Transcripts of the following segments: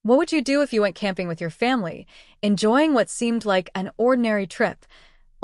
What would you do if you went camping with your family, enjoying what seemed like an ordinary trip,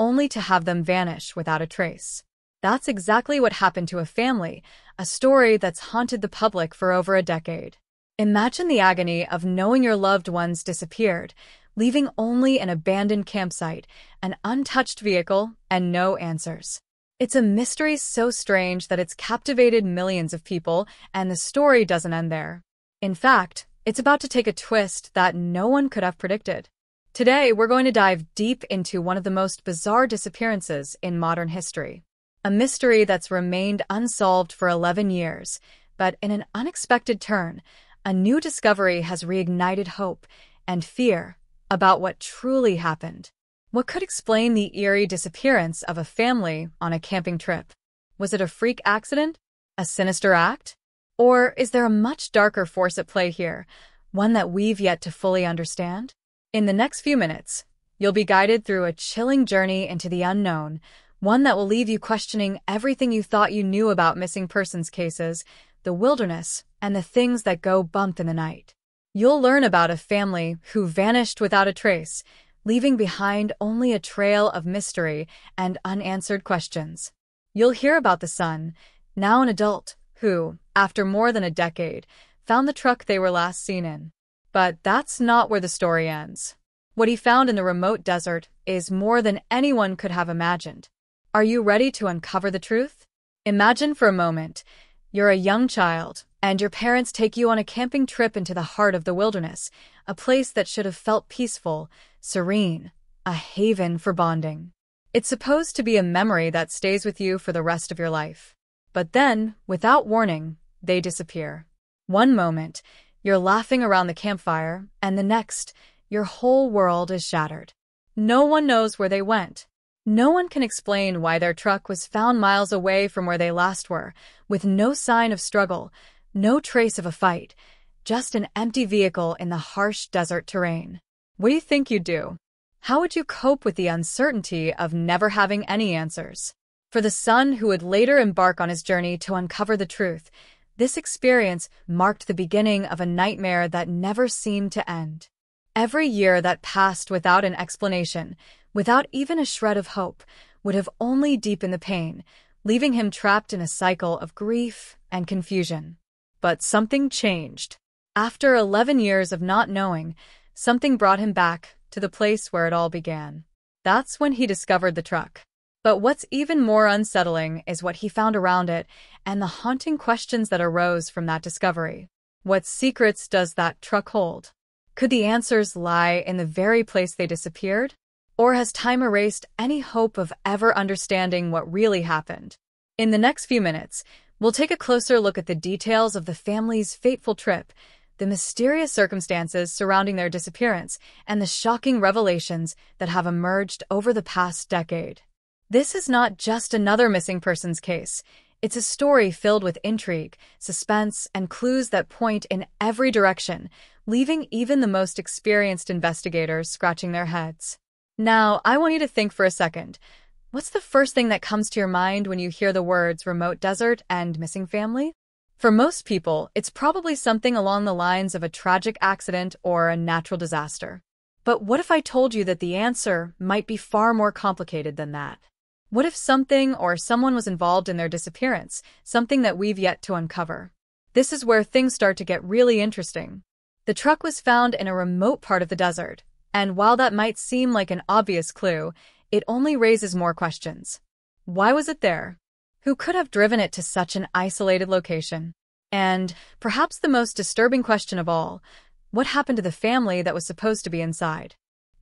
only to have them vanish without a trace? That's exactly what happened to a family, a story that's haunted the public for over a decade. Imagine the agony of knowing your loved ones disappeared, leaving only an abandoned campsite, an untouched vehicle, and no answers. It's a mystery so strange that it's captivated millions of people, and the story doesn't end there. In fact, it's about to take a twist that no one could have predicted. Today, we're going to dive deep into one of the most bizarre disappearances in modern history. A mystery that's remained unsolved for 11 years, but in an unexpected turn, a new discovery has reignited hope and fear about what truly happened. What could explain the eerie disappearance of a family on a camping trip? Was it a freak accident? A sinister act? Or is there a much darker force at play here, one that we've yet to fully understand? In the next few minutes, you'll be guided through a chilling journey into the unknown, one that will leave you questioning everything you thought you knew about missing persons cases, the wilderness, and the things that go bump in the night. You'll learn about a family who vanished without a trace, leaving behind only a trail of mystery and unanswered questions. You'll hear about the son, now an adult, who, after more than a decade, found the truck they were last seen in. But that's not where the story ends. What he found in the remote desert is more than anyone could have imagined. Are you ready to uncover the truth? Imagine for a moment, you're a young child, and your parents take you on a camping trip into the heart of the wilderness, a place that should have felt peaceful, serene, a haven for bonding. It's supposed to be a memory that stays with you for the rest of your life. But then, without warning, they disappear. One moment, you're laughing around the campfire, and the next, your whole world is shattered. No one knows where they went. No one can explain why their truck was found miles away from where they last were, with no sign of struggle, no trace of a fight, just an empty vehicle in the harsh desert terrain. What do you think you'd do? How would you cope with the uncertainty of never having any answers? For the son who would later embark on his journey to uncover the truth, this experience marked the beginning of a nightmare that never seemed to end. Every year that passed without an explanation, without even a shred of hope, would have only deepened the pain, leaving him trapped in a cycle of grief and confusion. But something changed. After 11 years of not knowing, something brought him back to the place where it all began. That's when he discovered the truck. But what's even more unsettling is what he found around it and the haunting questions that arose from that discovery. What secrets does that truck hold? Could the answers lie in the very place they disappeared? Or has time erased any hope of ever understanding what really happened? In the next few minutes, we'll take a closer look at the details of the family's fateful trip, the mysterious circumstances surrounding their disappearance, and the shocking revelations that have emerged over the past decade. This is not just another missing persons case. It's a story filled with intrigue, suspense, and clues that point in every direction, leaving even the most experienced investigators scratching their heads. Now, I want you to think for a second. What's the first thing that comes to your mind when you hear the words remote desert and missing family? For most people, it's probably something along the lines of a tragic accident or a natural disaster. But what if I told you that the answer might be far more complicated than that? What if something or someone was involved in their disappearance, something that we've yet to uncover? This is where things start to get really interesting. The truck was found in a remote part of the desert, and while that might seem like an obvious clue, it only raises more questions. Why was it there? Who could have driven it to such an isolated location? And, perhaps the most disturbing question of all, what happened to the family that was supposed to be inside?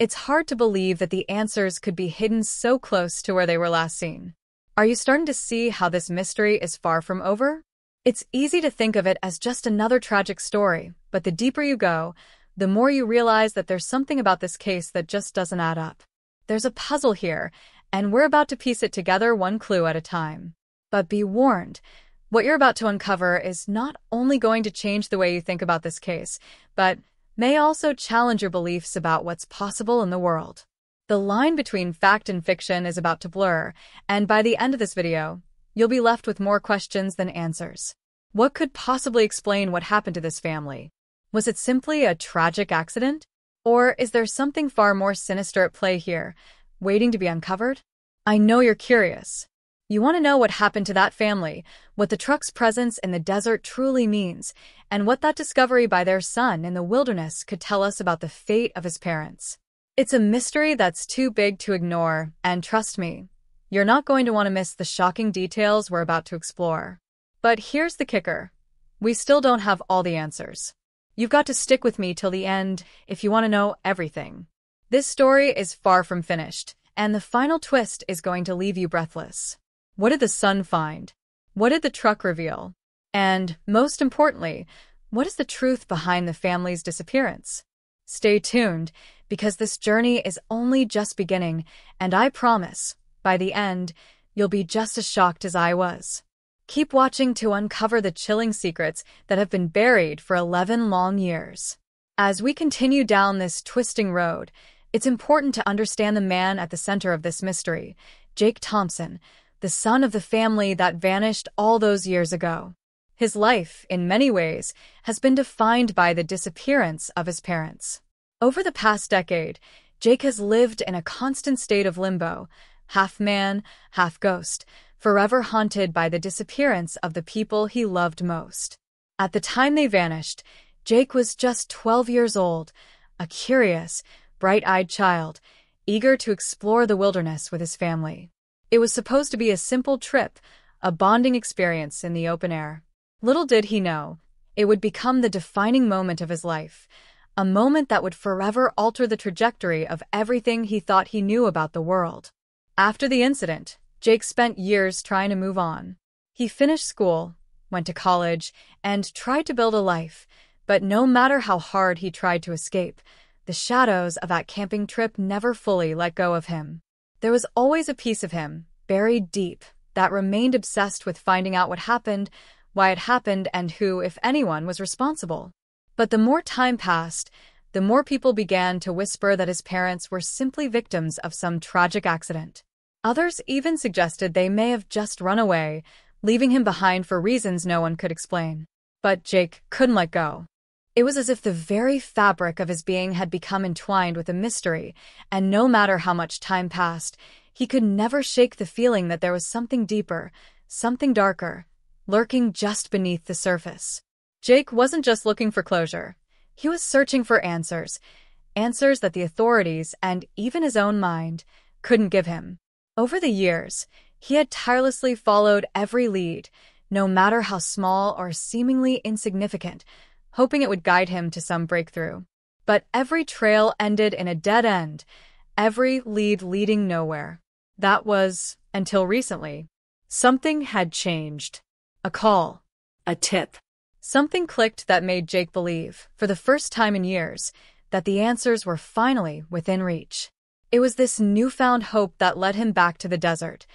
It's hard to believe that the answers could be hidden so close to where they were last seen. Are you starting to see how this mystery is far from over? It's easy to think of it as just another tragic story, but the deeper you go, the more you realize that there's something about this case that just doesn't add up. There's a puzzle here, and we're about to piece it together one clue at a time. But be warned, what you're about to uncover is not only going to change the way you think about this case, but may also challenge your beliefs about what's possible in the world. The line between fact and fiction is about to blur, and by the end of this video, you'll be left with more questions than answers. What could possibly explain what happened to this family? Was it simply a tragic accident? Or is there something far more sinister at play here, waiting to be uncovered? I know you're curious. You want to know what happened to that family, what the truck's presence in the desert truly means, and what that discovery by their son in the wilderness could tell us about the fate of his parents. It's a mystery that's too big to ignore, and trust me, you're not going to want to miss the shocking details we're about to explore. But here's the kicker. We still don't have all the answers. You've got to stick with me till the end if you want to know everything. This story is far from finished, and the final twist is going to leave you breathless. What did the son find? What did the truck reveal? And, most importantly, what is the truth behind the family's disappearance? Stay tuned, because this journey is only just beginning, and I promise, by the end, you'll be just as shocked as I was. Keep watching to uncover the chilling secrets that have been buried for 11 long years. As we continue down this twisting road, it's important to understand the man at the center of this mystery, Jake Thompson, the son of the family that vanished all those years ago. His life, in many ways, has been defined by the disappearance of his parents. Over the past decade, Jake has lived in a constant state of limbo, half man, half ghost, forever haunted by the disappearance of the people he loved most. At the time they vanished, Jake was just 12 years old, a curious, bright-eyed child, eager to explore the wilderness with his family. It was supposed to be a simple trip, a bonding experience in the open air. Little did he know, it would become the defining moment of his life, a moment that would forever alter the trajectory of everything he thought he knew about the world. After the incident, Jake spent years trying to move on. He finished school, went to college, and tried to build a life, but no matter how hard he tried to escape, the shadows of that camping trip never fully let go of him. There was always a piece of him, buried deep, that remained obsessed with finding out what happened, why it happened, and who, if anyone, was responsible. But the more time passed, the more people began to whisper that his parents were simply victims of some tragic accident. Others even suggested they may have just run away, leaving him behind for reasons no one could explain. But Jake couldn't let go. It was as if the very fabric of his being had become entwined with a mystery, and no matter how much time passed, he could never shake the feeling that there was something deeper, something darker, lurking just beneath the surface. Jake wasn't just looking for closure. He was searching for answers, answers that the authorities and even his own mind couldn't give him. Over the years, he had tirelessly followed every lead, no matter how small or seemingly insignificant, hoping it would guide him to some breakthrough. But every trail ended in a dead end, every lead leading nowhere. That was, until recently. Something had changed. A call. A tip. Something clicked that made Jake believe, for the first time in years, that the answers were finally within reach. It was this newfound hope that led him back to the desert,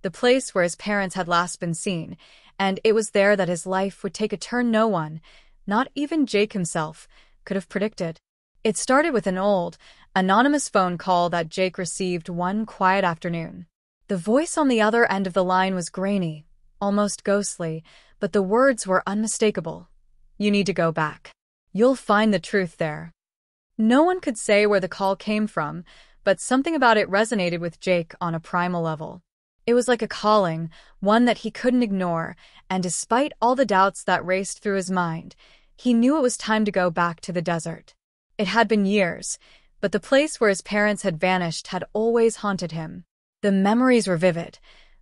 the place where his parents had last been seen, and it was there that his life would take a turn no one, not even Jake himself, could have predicted. It started with an old, anonymous phone call that Jake received one quiet afternoon. The voice on the other end of the line was grainy, almost ghostly, but the words were unmistakable. "You need to go back. You'll find the truth there." No one could say where the call came from, but something about it resonated with Jake on a primal level. It was like a calling, one that he couldn't ignore, and despite all the doubts that raced through his mind, he knew it was time to go back to the desert. It had been years, but the place where his parents had vanished had always haunted him. The memories were vivid.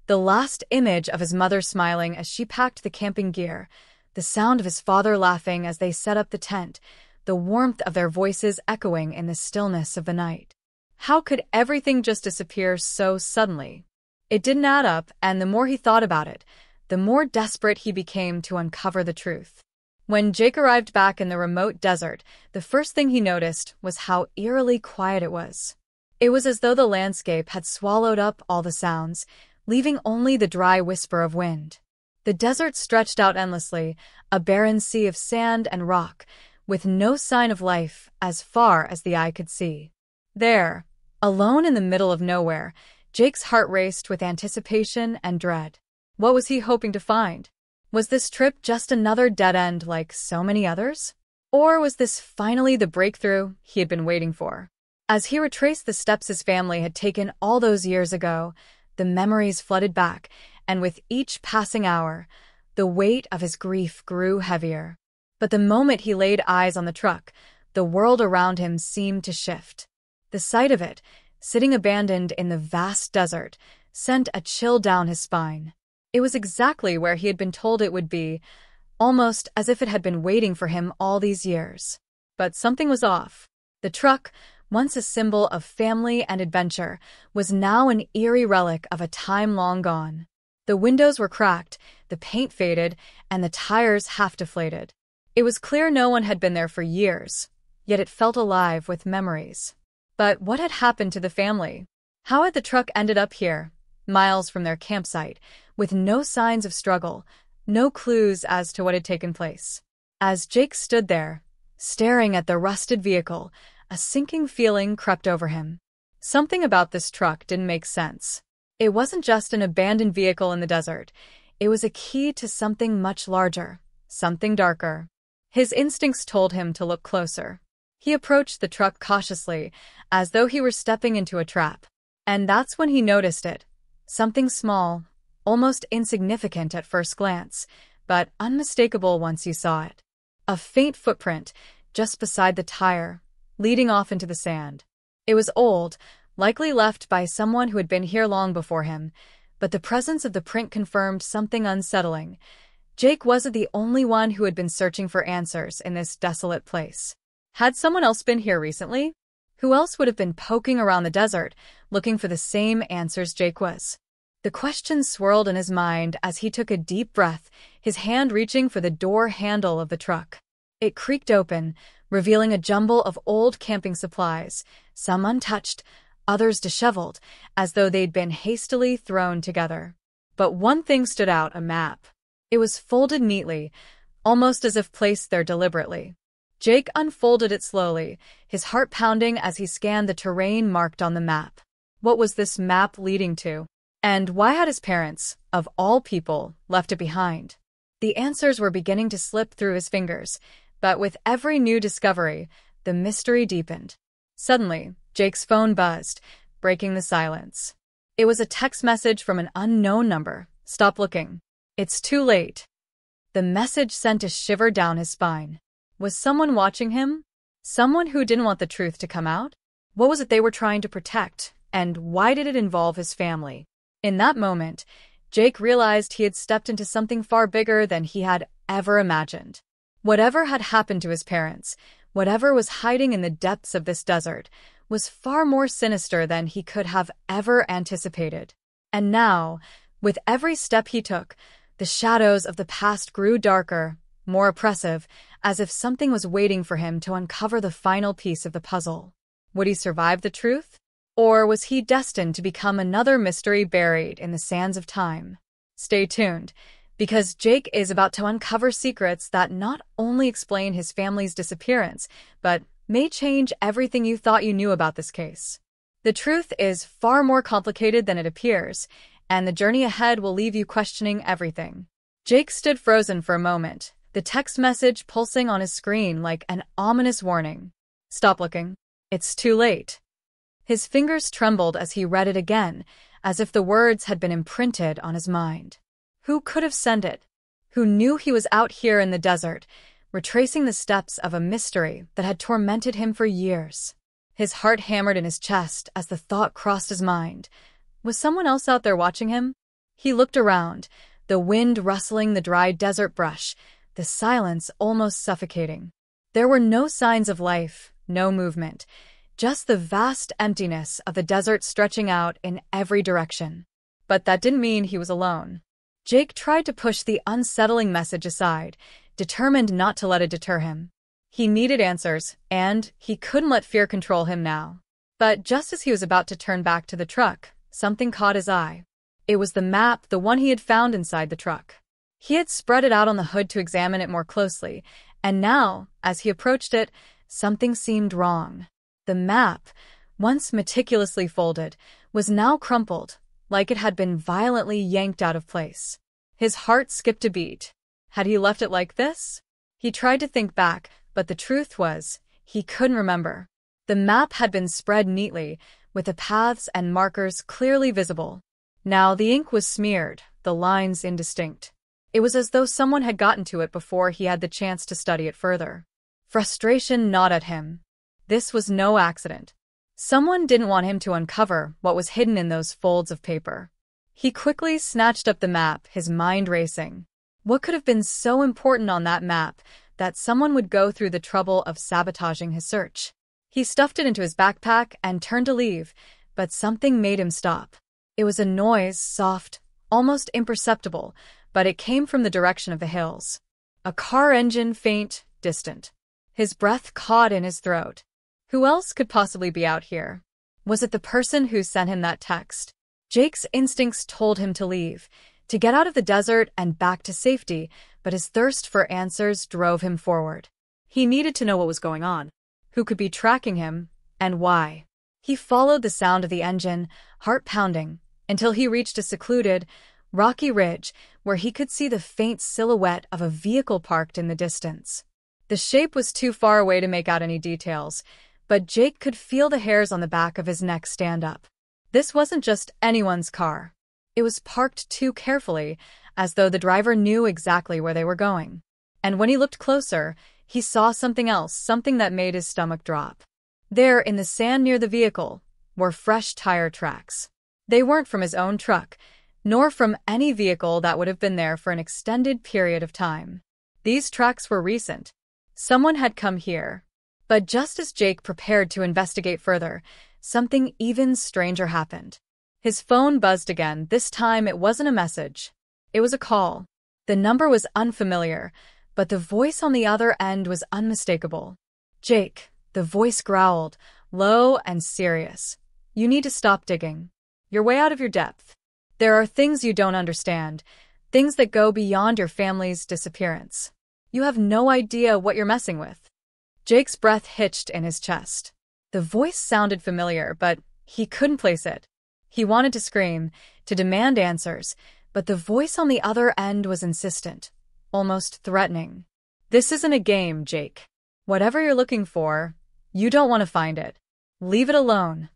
The last image of his mother smiling as she packed the camping gear, the sound of his father laughing as they set up the tent, the warmth of their voices echoing in the stillness of the night. How could everything just disappear so suddenly? It didn't add up, and the more he thought about it, the more desperate he became to uncover the truth. When Jake arrived back in the remote desert, the first thing he noticed was how eerily quiet it was. It was as though the landscape had swallowed up all the sounds, leaving only the dry whisper of wind. The desert stretched out endlessly, a barren sea of sand and rock, with no sign of life as far as the eye could see. There, alone in the middle of nowhere, Jake's heart raced with anticipation and dread. What was he hoping to find? Was this trip just another dead end like so many others? Or was this finally the breakthrough he had been waiting for? As he retraced the steps his family had taken all those years ago, the memories flooded back, and with each passing hour, the weight of his grief grew heavier. But the moment he laid eyes on the truck, the world around him seemed to shift. The sight of it, sitting abandoned in the vast desert, sent a chill down his spine. It was exactly where he had been told it would be, almost as if it had been waiting for him all these years. But something was off. The truck, once a symbol of family and adventure, was now an eerie relic of a time long gone. The windows were cracked, the paint faded, and the tires half deflated. It was clear no one had been there for years, yet it felt alive with memories. But what had happened to the family? How had the truck ended up here, miles from their campsite, with no signs of struggle, no clues as to what had taken place? As Jake stood there, staring at the rusted vehicle, a sinking feeling crept over him. Something about this truck didn't make sense. It wasn't just an abandoned vehicle in the desert. It was a key to something much larger, something darker. His instincts told him to look closer. He approached the truck cautiously, as though he were stepping into a trap. And that's when he noticed it. Something small, almost insignificant at first glance, but unmistakable once you saw it. A faint footprint, just beside the tire, leading off into the sand. It was old, likely left by someone who had been here long before him, but the presence of the print confirmed something unsettling. Jake wasn't the only one who had been searching for answers in this desolate place. Had someone else been here recently? Who else would have been poking around the desert, looking for the same answers Jake was? The question swirled in his mind as he took a deep breath, his hand reaching for the door handle of the truck. It creaked open, revealing a jumble of old camping supplies, some untouched, others disheveled, as though they'd been hastily thrown together. But one thing stood out: a map. It was folded neatly, almost as if placed there deliberately. Jake unfolded it slowly, his heart pounding as he scanned the terrain marked on the map. What was this map leading to? And why had his parents, of all people, left it behind? The answers were beginning to slip through his fingers, but with every new discovery, the mystery deepened. Suddenly, Jake's phone buzzed, breaking the silence. It was a text message from an unknown number. "Stop looking. It's too late." The message sent a shiver down his spine. Was someone watching him? Someone who didn't want the truth to come out? What was it they were trying to protect, and why did it involve his family? In that moment, Jake realized he had stepped into something far bigger than he had ever imagined. Whatever had happened to his parents, whatever was hiding in the depths of this desert, was far more sinister than he could have ever anticipated. And now, with every step he took, the shadows of the past grew darker, more oppressive, as if something was waiting for him to uncover the final piece of the puzzle. Would he survive the truth? Or was he destined to become another mystery buried in the sands of time? Stay tuned, because Jake is about to uncover secrets that not only explain his family's disappearance, but may change everything you thought you knew about this case. The truth is far more complicated than it appears, and the journey ahead will leave you questioning everything. Jake stood frozen for a moment, the text message pulsing on his screen like an ominous warning. "Stop looking. It's too late." His fingers trembled as he read it again, as if the words had been imprinted on his mind. Who could have sent it? Who knew he was out here in the desert, retracing the steps of a mystery that had tormented him for years? His heart hammered in his chest as the thought crossed his mind. Was someone else out there watching him? He looked around, the wind rustling the dry desert brush, the silence almost suffocating. There were no signs of life, no movement, just the vast emptiness of the desert stretching out in every direction. But that didn't mean he was alone. Jake tried to push the unsettling message aside, determined not to let it deter him. He needed answers, and he couldn't let fear control him now. But just as he was about to turn back to the truck, something caught his eye. It was the map, the one he had found inside the truck. He had spread it out on the hood to examine it more closely, and now, as he approached it, something seemed wrong. The map, once meticulously folded, was now crumpled, like it had been violently yanked out of place. His heart skipped a beat. Had he left it like this? He tried to think back, But the truth was, he couldn't remember. The map had been spread neatly, with the paths and markers clearly visible. Now the ink was smeared, the lines indistinct. It was as though someone had gotten to it before he had the chance to study it further. Frustration gnawed at him. This was no accident. Someone didn't want him to uncover what was hidden in those folds of paper. He quickly snatched up the map, his mind racing. What could have been so important on that map that someone would go through the trouble of sabotaging his search? He stuffed it into his backpack and turned to leave, but something made him stop. It was a noise, soft, almost imperceptible, but it came from the direction of the hills. A car engine, faint, distant. His breath caught in his throat. Who else could possibly be out here? Was it the person who sent him that text? Jake's instincts told him to leave, to get out of the desert and back to safety, but his thirst for answers drove him forward. He needed to know what was going on, who could be tracking him, and why. He followed the sound of the engine, heart pounding, until he reached a secluded, rocky ridge where he could see the faint silhouette of a vehicle parked in the distance. The shape was too far away to make out any details, but Jake could feel the hairs on the back of his neck stand up. This wasn't just anyone's car. It was parked too carefully, as though the driver knew exactly where they were going. And when he looked closer, he saw something else, something that made his stomach drop. There, in the sand near the vehicle, were fresh tire tracks. They weren't from his own truck, nor from any vehicle that would have been there for an extended period of time. These tracks were recent. Someone had come here. But just as Jake prepared to investigate further, something even stranger happened. His phone buzzed again. This time it wasn't a message. It was a call. The number was unfamiliar, but the voice on the other end was unmistakable. Jake, the voice growled, low and serious. You need to stop digging. You're way out of your depth. There are things you don't understand, things that go beyond your family's disappearance. You have no idea what you're messing with. Jake's breath hitched in his chest. The voice sounded familiar, but he couldn't place it. He wanted to scream, to demand answers, but the voice on the other end was insistent, almost threatening. This isn't a game, Jake. Whatever you're looking for, you don't want to find it. Leave it alone.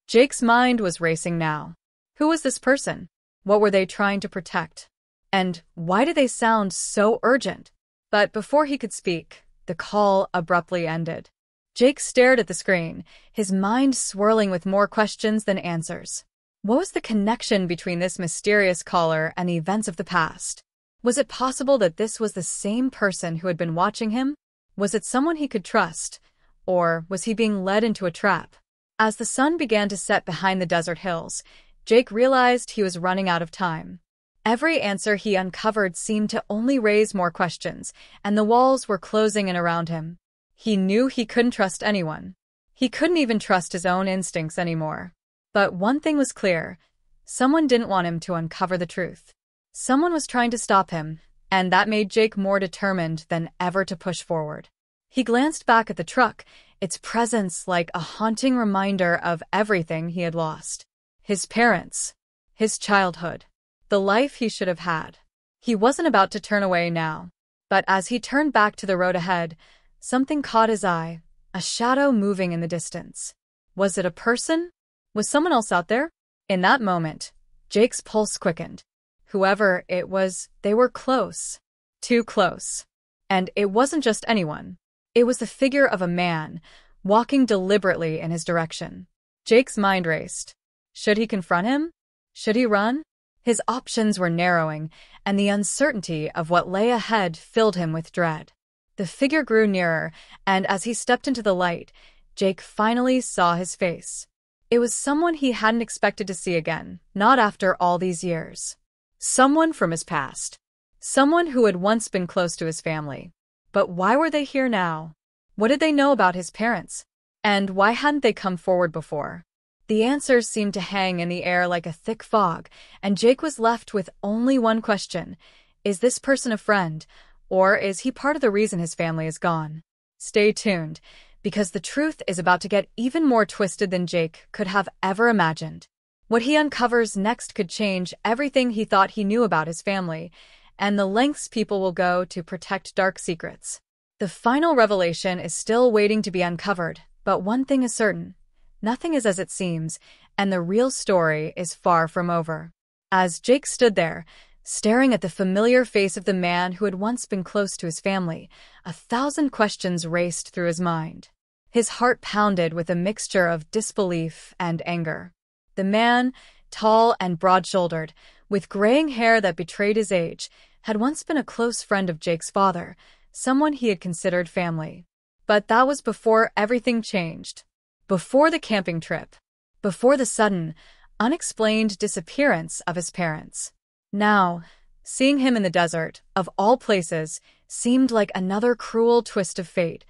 Jake's mind was racing now. Who was this person? What were they trying to protect? And why did they sound so urgent? But before he could speak, the call abruptly ended. Jake stared at the screen, his mind swirling with more questions than answers. What was the connection between this mysterious caller and the events of the past? Was it possible that this was the same person who had been watching him? Was it someone he could trust? Or was he being led into a trap? As the sun began to set behind the desert hills, Jake realized he was running out of time. Every answer he uncovered seemed to only raise more questions, and the walls were closing in around him. He knew he couldn't trust anyone. He couldn't even trust his own instincts anymore. But one thing was clear. Someone didn't want him to uncover the truth. Someone was trying to stop him, and that made Jake more determined than ever to push forward. He glanced back at the truck, its presence like a haunting reminder of everything he had lost. His parents, his childhood, the life he should have had. He wasn't about to turn away now. But as he turned back to the road ahead, something caught his eye, a shadow moving in the distance. Was it a person? Was someone else out there? In that moment, Jake's pulse quickened. Whoever it was, they were close. Too close. And it wasn't just anyone. It was the figure of a man, walking deliberately in his direction. Jake's mind raced. Should he confront him? Should he run? His options were narrowing, and the uncertainty of what lay ahead filled him with dread. The figure grew nearer, and as he stepped into the light, Jake finally saw his face. It was someone he hadn't expected to see again, not after all these years. Someone from his past. Someone who had once been close to his family. But why were they here now? What did they know about his parents? And why hadn't they come forward before? The answers seemed to hang in the air like a thick fog, and Jake was left with only one question. Is this person a friend, or is he part of the reason his family is gone? Stay tuned, because the truth is about to get even more twisted than Jake could have ever imagined. What he uncovers next could change everything he thought he knew about his family, and the lengths people will go to protect dark secrets. The final revelation is still waiting to be uncovered, but one thing is certain. Nothing is as it seems, and the real story is far from over. As Jake stood there, staring at the familiar face of the man who had once been close to his family, 1,000 questions raced through his mind. His heart pounded with a mixture of disbelief and anger. The man, tall and broad-shouldered, with graying hair that betrayed his age, had once been a close friend of Jake's father, someone he had considered family. But that was before everything changed. Before the camping trip. Before the sudden, unexplained disappearance of his parents. Now, seeing him in the desert, of all places, seemed like another cruel twist of fate.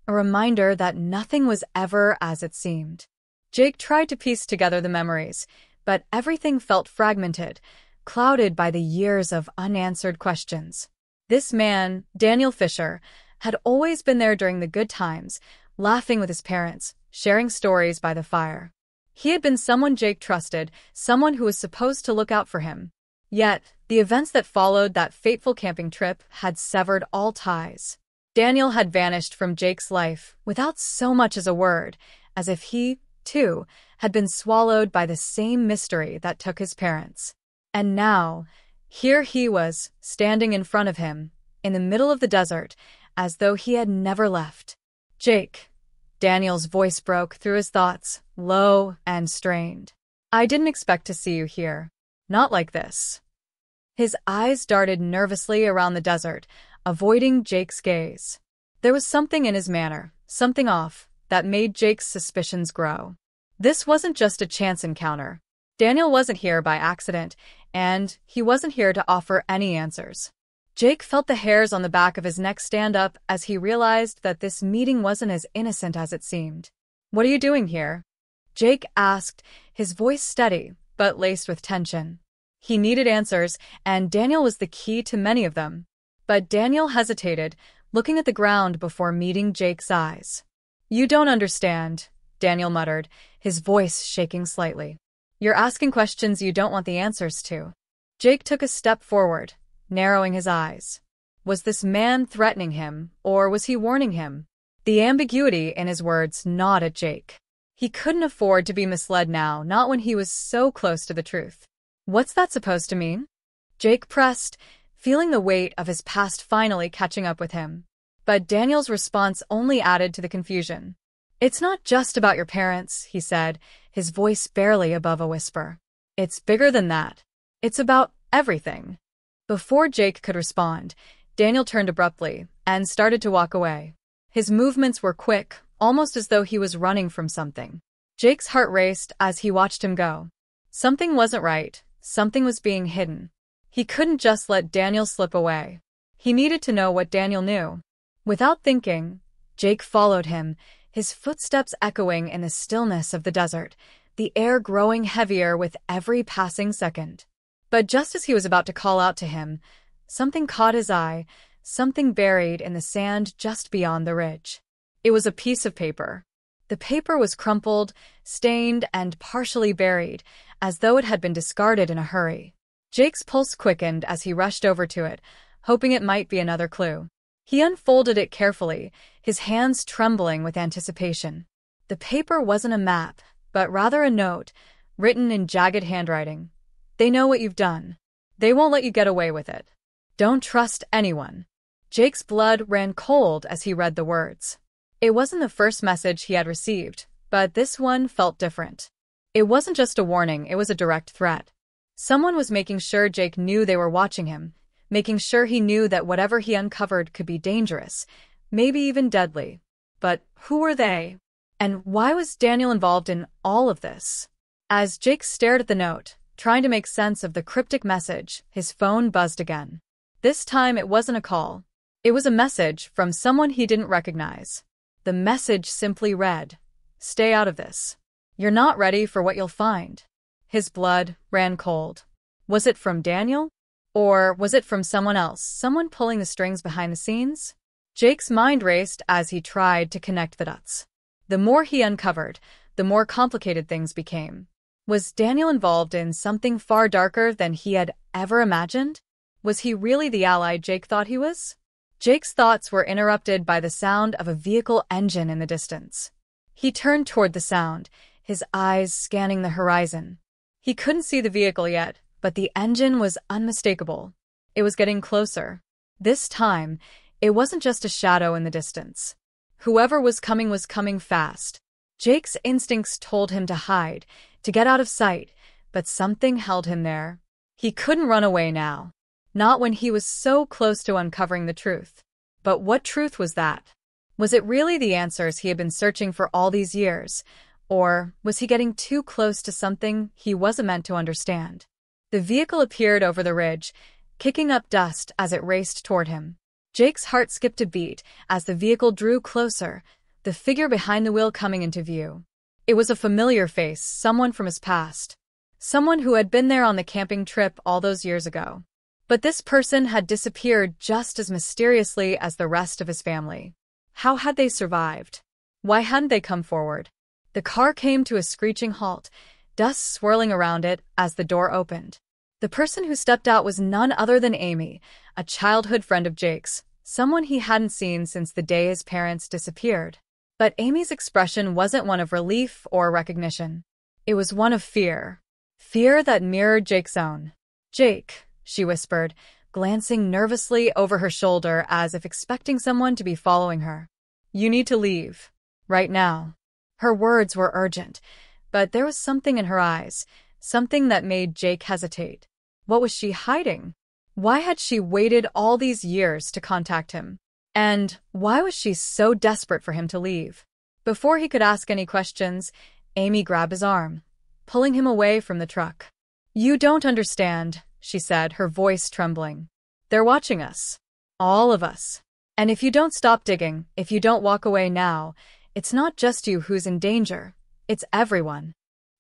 A reminder that nothing was ever as it seemed. Jake tried to piece together the memories, but everything felt fragmented, clouded by the years of unanswered questions. This man, Daniel Fisher, had always been there during the good times, laughing with his parents, sharing stories by the fire. He had been someone Jake trusted, someone who was supposed to look out for him. Yet, the events that followed that fateful camping trip had severed all ties. Daniel had vanished from Jake's life without so much as a word, as if he, too, had been swallowed by the same mystery that took his parents. And now, here he was, standing in front of him, in the middle of the desert, as though he had never left. Jake. Daniel's voice broke through his thoughts, low and strained. I didn't expect to see you here. Not like this. His eyes darted nervously around the desert, avoiding Jake's gaze. There was something in his manner, something off, that made Jake's suspicions grow. This wasn't just a chance encounter. Daniel wasn't here by accident, and he wasn't here to offer any answers. Jake felt the hairs on the back of his neck stand up as he realized that this meeting wasn't as innocent as it seemed. What are you doing here? Jake asked, his voice steady, but laced with tension. He needed answers, and Daniel was the key to many of them. But Daniel hesitated, looking at the ground before meeting Jake's eyes. You don't understand, Daniel muttered, his voice shaking slightly. You're asking questions you don't want the answers to. Jake took a step forward, narrowing his eyes. Was this man threatening him, or was he warning him? The ambiguity in his words gnawed at Jake. He couldn't afford to be misled now, not when he was so close to the truth. What's that supposed to mean? Jake pressed, feeling the weight of his past finally catching up with him. But Daniel's response only added to the confusion. It's not just about your parents, he said, his voice barely above a whisper. It's bigger than that. It's about everything. Before Jake could respond, Daniel turned abruptly and started to walk away. His movements were quick, almost as though he was running from something. Jake's heart raced as he watched him go. Something wasn't right, something was being hidden. He couldn't just let Daniel slip away. He needed to know what Daniel knew. Without thinking, Jake followed him, his footsteps echoing in the stillness of the desert, the air growing heavier with every passing second. But just as he was about to call out to him, something caught his eye, something buried in the sand just beyond the ridge. It was a piece of paper. The paper was crumpled, stained, and partially buried, as though it had been discarded in a hurry. Jake's pulse quickened as he rushed over to it, hoping it might be another clue. He unfolded it carefully, his hands trembling with anticipation. The paper wasn't a map, but rather a note, written in jagged handwriting. They know what you've done. They won't let you get away with it. Don't trust anyone. Jake's blood ran cold as he read the words. It wasn't the first message he had received, but this one felt different. It wasn't just a warning, it was a direct threat. Someone was making sure Jake knew they were watching him, making sure he knew that whatever he uncovered could be dangerous, maybe even deadly. But who were they? And why was Daniel involved in all of this? As Jake stared at the note, trying to make sense of the cryptic message, his phone buzzed again. This time it wasn't a call. It was a message from someone he didn't recognize. The message simply read, "Stay out of this. You're not ready for what you'll find." His blood ran cold. Was it from Daniel? Or was it from someone else, someone pulling the strings behind the scenes? Jake's mind raced as he tried to connect the dots. The more he uncovered, the more complicated things became. Was Daniel involved in something far darker than he had ever imagined? Was he really the ally Jake thought he was? Jake's thoughts were interrupted by the sound of a vehicle engine in the distance. He turned toward the sound, his eyes scanning the horizon. He couldn't see the vehicle yet, but the engine was unmistakable. It was getting closer. This time, it wasn't just a shadow in the distance. Whoever was coming fast. Jake's instincts told him to hide, to get out of sight, but something held him there. He couldn't run away now. Not when he was so close to uncovering the truth. But what truth was that? Was it really the answers he had been searching for all these years? Or was he getting too close to something he wasn't meant to understand? The vehicle appeared over the ridge, kicking up dust as it raced toward him. Jake's heart skipped a beat as the vehicle drew closer, the figure behind the wheel coming into view. It was a familiar face, someone from his past. Someone who had been there on the camping trip all those years ago. But this person had disappeared just as mysteriously as the rest of his family. How had they survived? Why hadn't they come forward? The car came to a screeching halt, dust swirling around it as the door opened. The person who stepped out was none other than Amy, a childhood friend of Jake's, someone he hadn't seen since the day his parents disappeared. But Amy's expression wasn't one of relief or recognition. It was one of fear. Fear that mirrored Jake's own. "Jake," she whispered, glancing nervously over her shoulder as if expecting someone to be following her. "You need to leave. Right now." Her words were urgent, but there was something in her eyes, something that made Jake hesitate. What was she hiding? Why had she waited all these years to contact him? And why was she so desperate for him to leave? Before he could ask any questions, Amy grabbed his arm, pulling him away from the truck. "You don't understand," she said, her voice trembling. "They're watching us. All of us. And if you don't stop digging, if you don't walk away now, it's not just you who's in danger. It's everyone."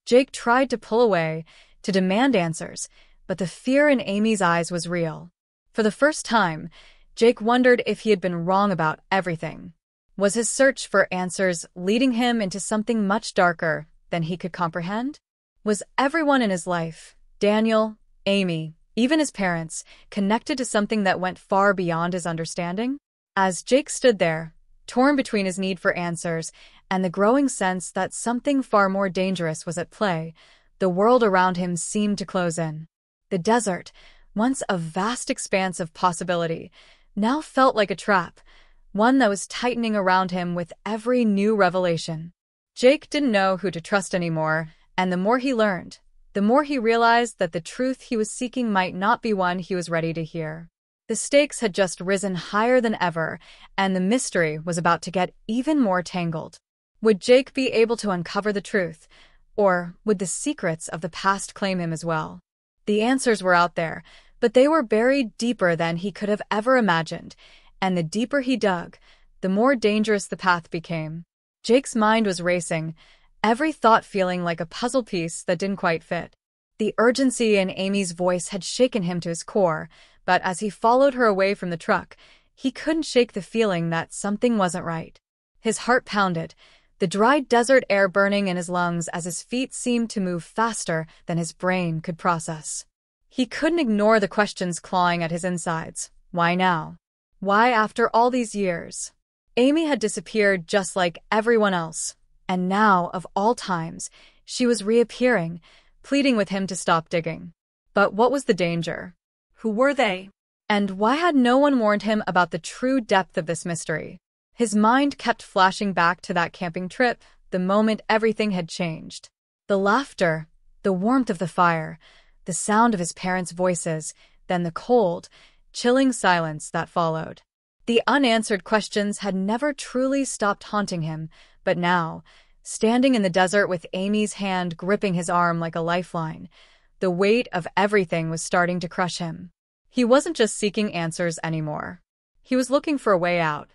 Jake tried to pull away, to demand answers, but the fear in Amy's eyes was real. For the first time, Jake wondered if he had been wrong about everything. Was his search for answers leading him into something much darker than he could comprehend? Was everyone in his life, Daniel, Amy, even his parents, connected to something that went far beyond his understanding? As Jake stood there, torn between his need for answers and the growing sense that something far more dangerous was at play, the world around him seemed to close in. The desert, once a vast expanse of possibility, now felt like a trap, one that was tightening around him with every new revelation. Jake didn't know who to trust anymore, and the more he learned, the more he realized that the truth he was seeking might not be one he was ready to hear. The stakes had just risen higher than ever, and the mystery was about to get even more tangled. Would Jake be able to uncover the truth, or would the secrets of the past claim him as well? The answers were out there, but they were buried deeper than he could have ever imagined, and the deeper he dug, the more dangerous the path became. Jake's mind was racing, every thought feeling like a puzzle piece that didn't quite fit. The urgency in Amy's voice had shaken him to his core, but as he followed her away from the truck, he couldn't shake the feeling that something wasn't right. His heart pounded, the dry desert air burning in his lungs as his feet seemed to move faster than his brain could process. He couldn't ignore the questions clawing at his insides. Why now? Why after all these years? Amy had disappeared just like everyone else, and now, of all times, she was reappearing, pleading with him to stop digging. But what was the danger? Who were they? And why had no one warned him about the true depth of this mystery? His mind kept flashing back to that camping trip, the moment everything had changed. The laughter, the warmth of the fire, the sound of his parents' voices, then the cold, chilling silence that followed. The unanswered questions had never truly stopped haunting him, but now, standing in the desert with Amy's hand gripping his arm like a lifeline, the weight of everything was starting to crush him. He wasn't just seeking answers anymore. He was looking for a way out.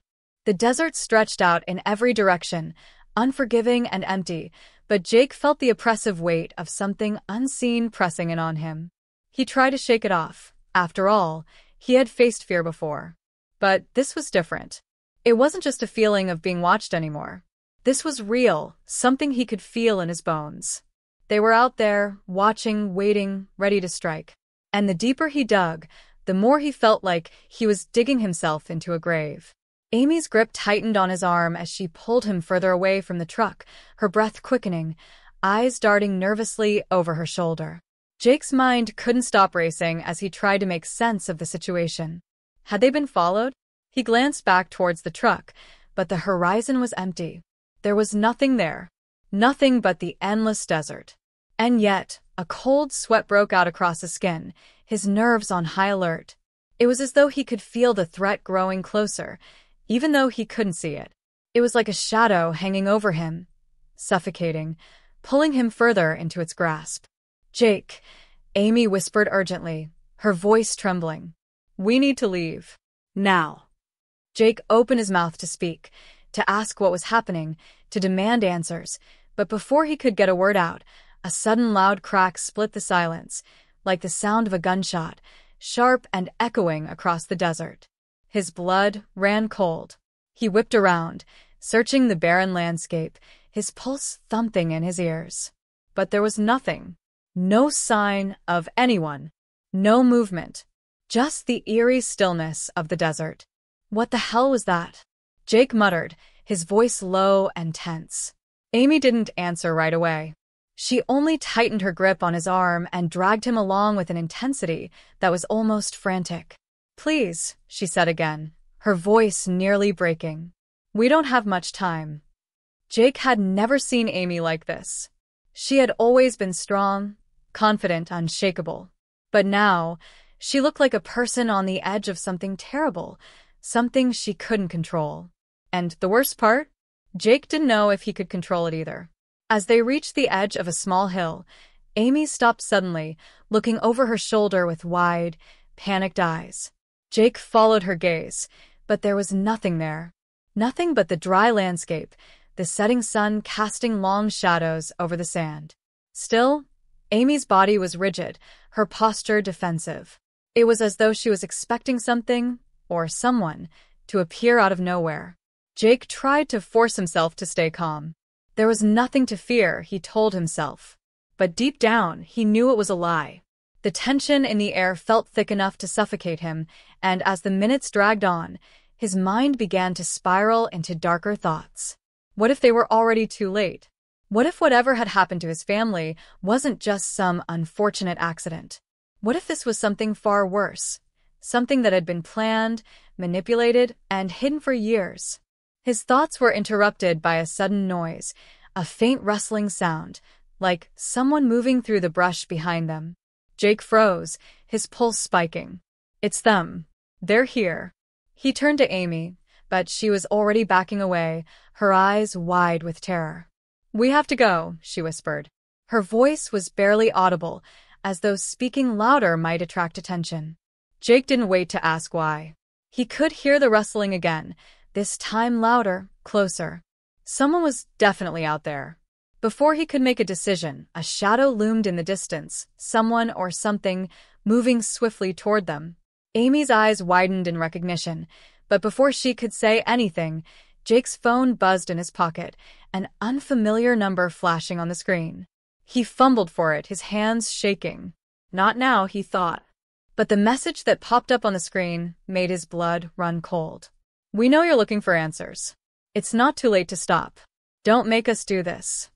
The desert stretched out in every direction, unforgiving and empty, but Jake felt the oppressive weight of something unseen pressing in on him. He tried to shake it off. After all, he had faced fear before. But this was different. It wasn't just a feeling of being watched anymore. This was real, something he could feel in his bones. They were out there, watching, waiting, ready to strike. And the deeper he dug, the more he felt like he was digging himself into a grave. Amy's grip tightened on his arm as she pulled him further away from the truck, her breath quickening, eyes darting nervously over her shoulder. Jake's mind couldn't stop racing as he tried to make sense of the situation. Had they been followed? He glanced back towards the truck, but the horizon was empty. There was nothing there. Nothing but the endless desert. And yet, a cold sweat broke out across his skin, his nerves on high alert. It was as though he could feel the threat growing closer, even though he couldn't see it. It was like a shadow hanging over him, suffocating, pulling him further into its grasp. "Jake," Amy whispered urgently, her voice trembling. "We need to leave. Now." Jake opened his mouth to speak, to ask what was happening, to demand answers, but before he could get a word out, a sudden loud crack split the silence, like the sound of a gunshot, sharp and echoing across the desert. His blood ran cold. He whipped around, searching the barren landscape, his pulse thumping in his ears. But there was nothing. No sign of anyone. No movement. Just the eerie stillness of the desert. What the hell was that? Jake muttered, his voice low and tense. Amy didn't answer right away. She only tightened her grip on his arm and dragged him along with an intensity that was almost frantic. "Please," she said again, her voice nearly breaking. "We don't have much time." Jake had never seen Amy like this. She had always been strong, confident, unshakable. But now, she looked like a person on the edge of something terrible, something she couldn't control. And the worst part? Jake didn't know if he could control it either. As they reached the edge of a small hill, Amy stopped suddenly, looking over her shoulder with wide, panicked eyes. Jake followed her gaze, but there was nothing there. Nothing but the dry landscape, the setting sun casting long shadows over the sand. Still, Amy's body was rigid, her posture defensive. It was as though she was expecting something, or someone, to appear out of nowhere. Jake tried to force himself to stay calm. There was nothing to fear, he told himself. But deep down, he knew it was a lie. The tension in the air felt thick enough to suffocate him, and as the minutes dragged on, his mind began to spiral into darker thoughts. What if they were already too late? What if whatever had happened to his family wasn't just some unfortunate accident? What if this was something far worse? Something that had been planned, manipulated, and hidden for years? His thoughts were interrupted by a sudden noise, a faint rustling sound, like someone moving through the brush behind them. Jake froze, his pulse spiking. "It's them. They're here." He turned to Amy, but she was already backing away, her eyes wide with terror. "We have to go," she whispered. Her voice was barely audible, as though speaking louder might attract attention. Jake didn't wait to ask why. He could hear the rustling again, this time louder, closer. Someone was definitely out there. Before he could make a decision, a shadow loomed in the distance, someone or something moving swiftly toward them. Amy's eyes widened in recognition, but before she could say anything, Jake's phone buzzed in his pocket, an unfamiliar number flashing on the screen. He fumbled for it, his hands shaking. Not now, he thought. But the message that popped up on the screen made his blood run cold. "We know you're looking for answers. It's not too late to stop. Don't make us do this."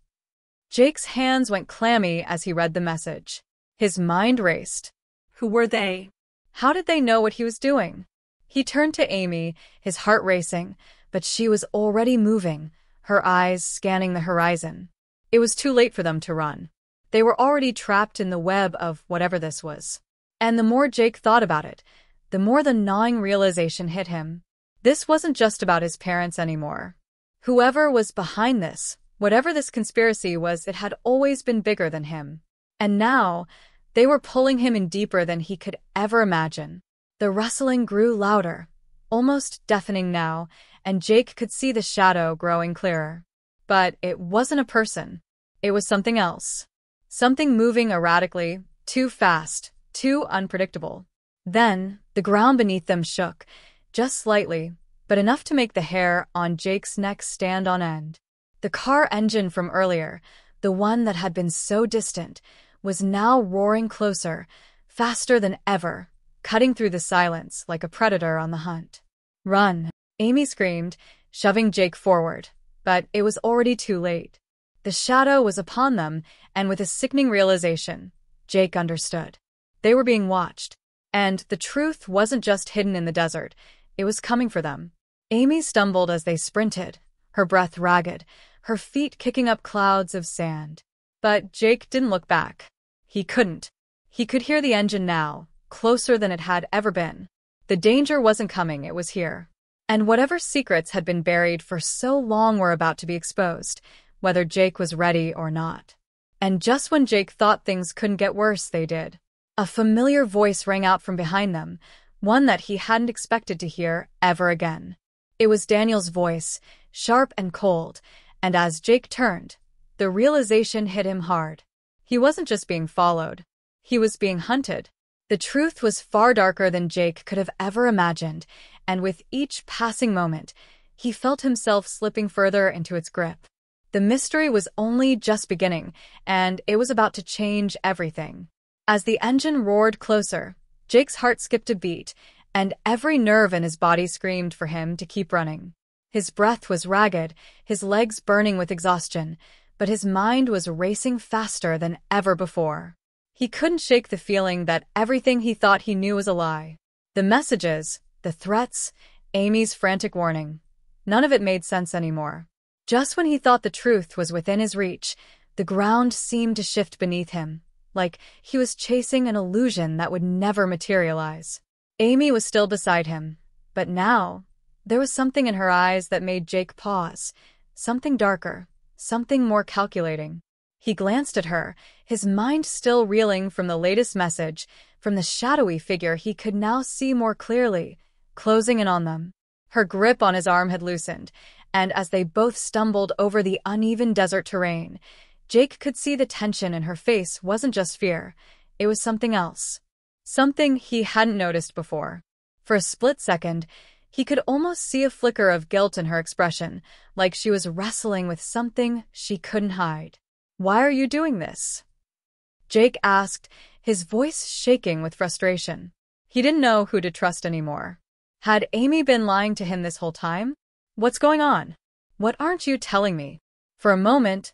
Jake's hands went clammy as he read the message. His mind raced. Who were they? How did they know what he was doing? He turned to Amy, his heart racing, but she was already moving, her eyes scanning the horizon. It was too late for them to run. They were already trapped in the web of whatever this was. And the more Jake thought about it, the more the gnawing realization hit him. This wasn't just about his parents anymore. Whoever was behind this, whatever this conspiracy was, it had always been bigger than him. And now, they were pulling him in deeper than he could ever imagine. The rustling grew louder, almost deafening now, and Jake could see the shadow growing clearer. But it wasn't a person. It was something else. Something moving erratically, too fast, too unpredictable. Then, the ground beneath them shook, just slightly, but enough to make the hair on Jake's neck stand on end. The car engine from earlier, the one that had been so distant, was now roaring closer, faster than ever, cutting through the silence like a predator on the hunt. "Run!" Amy screamed, shoving Jake forward, but it was already too late. The shadow was upon them, and with a sickening realization, Jake understood. They were being watched, and the truth wasn't just hidden in the desert, it was coming for them. Amy stumbled as they sprinted, her breath ragged, her feet kicking up clouds of sand. But Jake didn't look back. He couldn't. He could hear the engine now, closer than it had ever been. The danger wasn't coming, it was here. And whatever secrets had been buried for so long were about to be exposed, whether Jake was ready or not. And just when Jake thought things couldn't get worse, they did. A familiar voice rang out from behind them, one that he hadn't expected to hear ever again. It was Daniel's voice, sharp and cold, and as Jake turned, the realization hit him hard. He wasn't just being followed. He was being hunted. The truth was far darker than Jake could have ever imagined, and with each passing moment, he felt himself slipping further into its grip. The mystery was only just beginning, and it was about to change everything. As the engine roared closer, Jake's heart skipped a beat, and every nerve in his body screamed for him to keep running. His breath was ragged, his legs burning with exhaustion, but his mind was racing faster than ever before. He couldn't shake the feeling that everything he thought he knew was a lie. The messages, the threats, Amy's frantic warning. None of it made sense anymore. Just when he thought the truth was within his reach, the ground seemed to shift beneath him, like he was chasing an illusion that would never materialize. Amy was still beside him, but now, there was something in her eyes that made Jake pause, something darker, something more calculating. He glanced at her, his mind still reeling from the latest message, from the shadowy figure he could now see more clearly, closing in on them. Her grip on his arm had loosened, and as they both stumbled over the uneven desert terrain, Jake could see the tension in her face wasn't just fear, it was something else. Something he hadn't noticed before. For a split second, he could almost see a flicker of guilt in her expression, like she was wrestling with something she couldn't hide. "Why are you doing this?" Jake asked, his voice shaking with frustration. He didn't know who to trust anymore. Had Amy been lying to him this whole time? "What's going on? What aren't you telling me?" For a moment,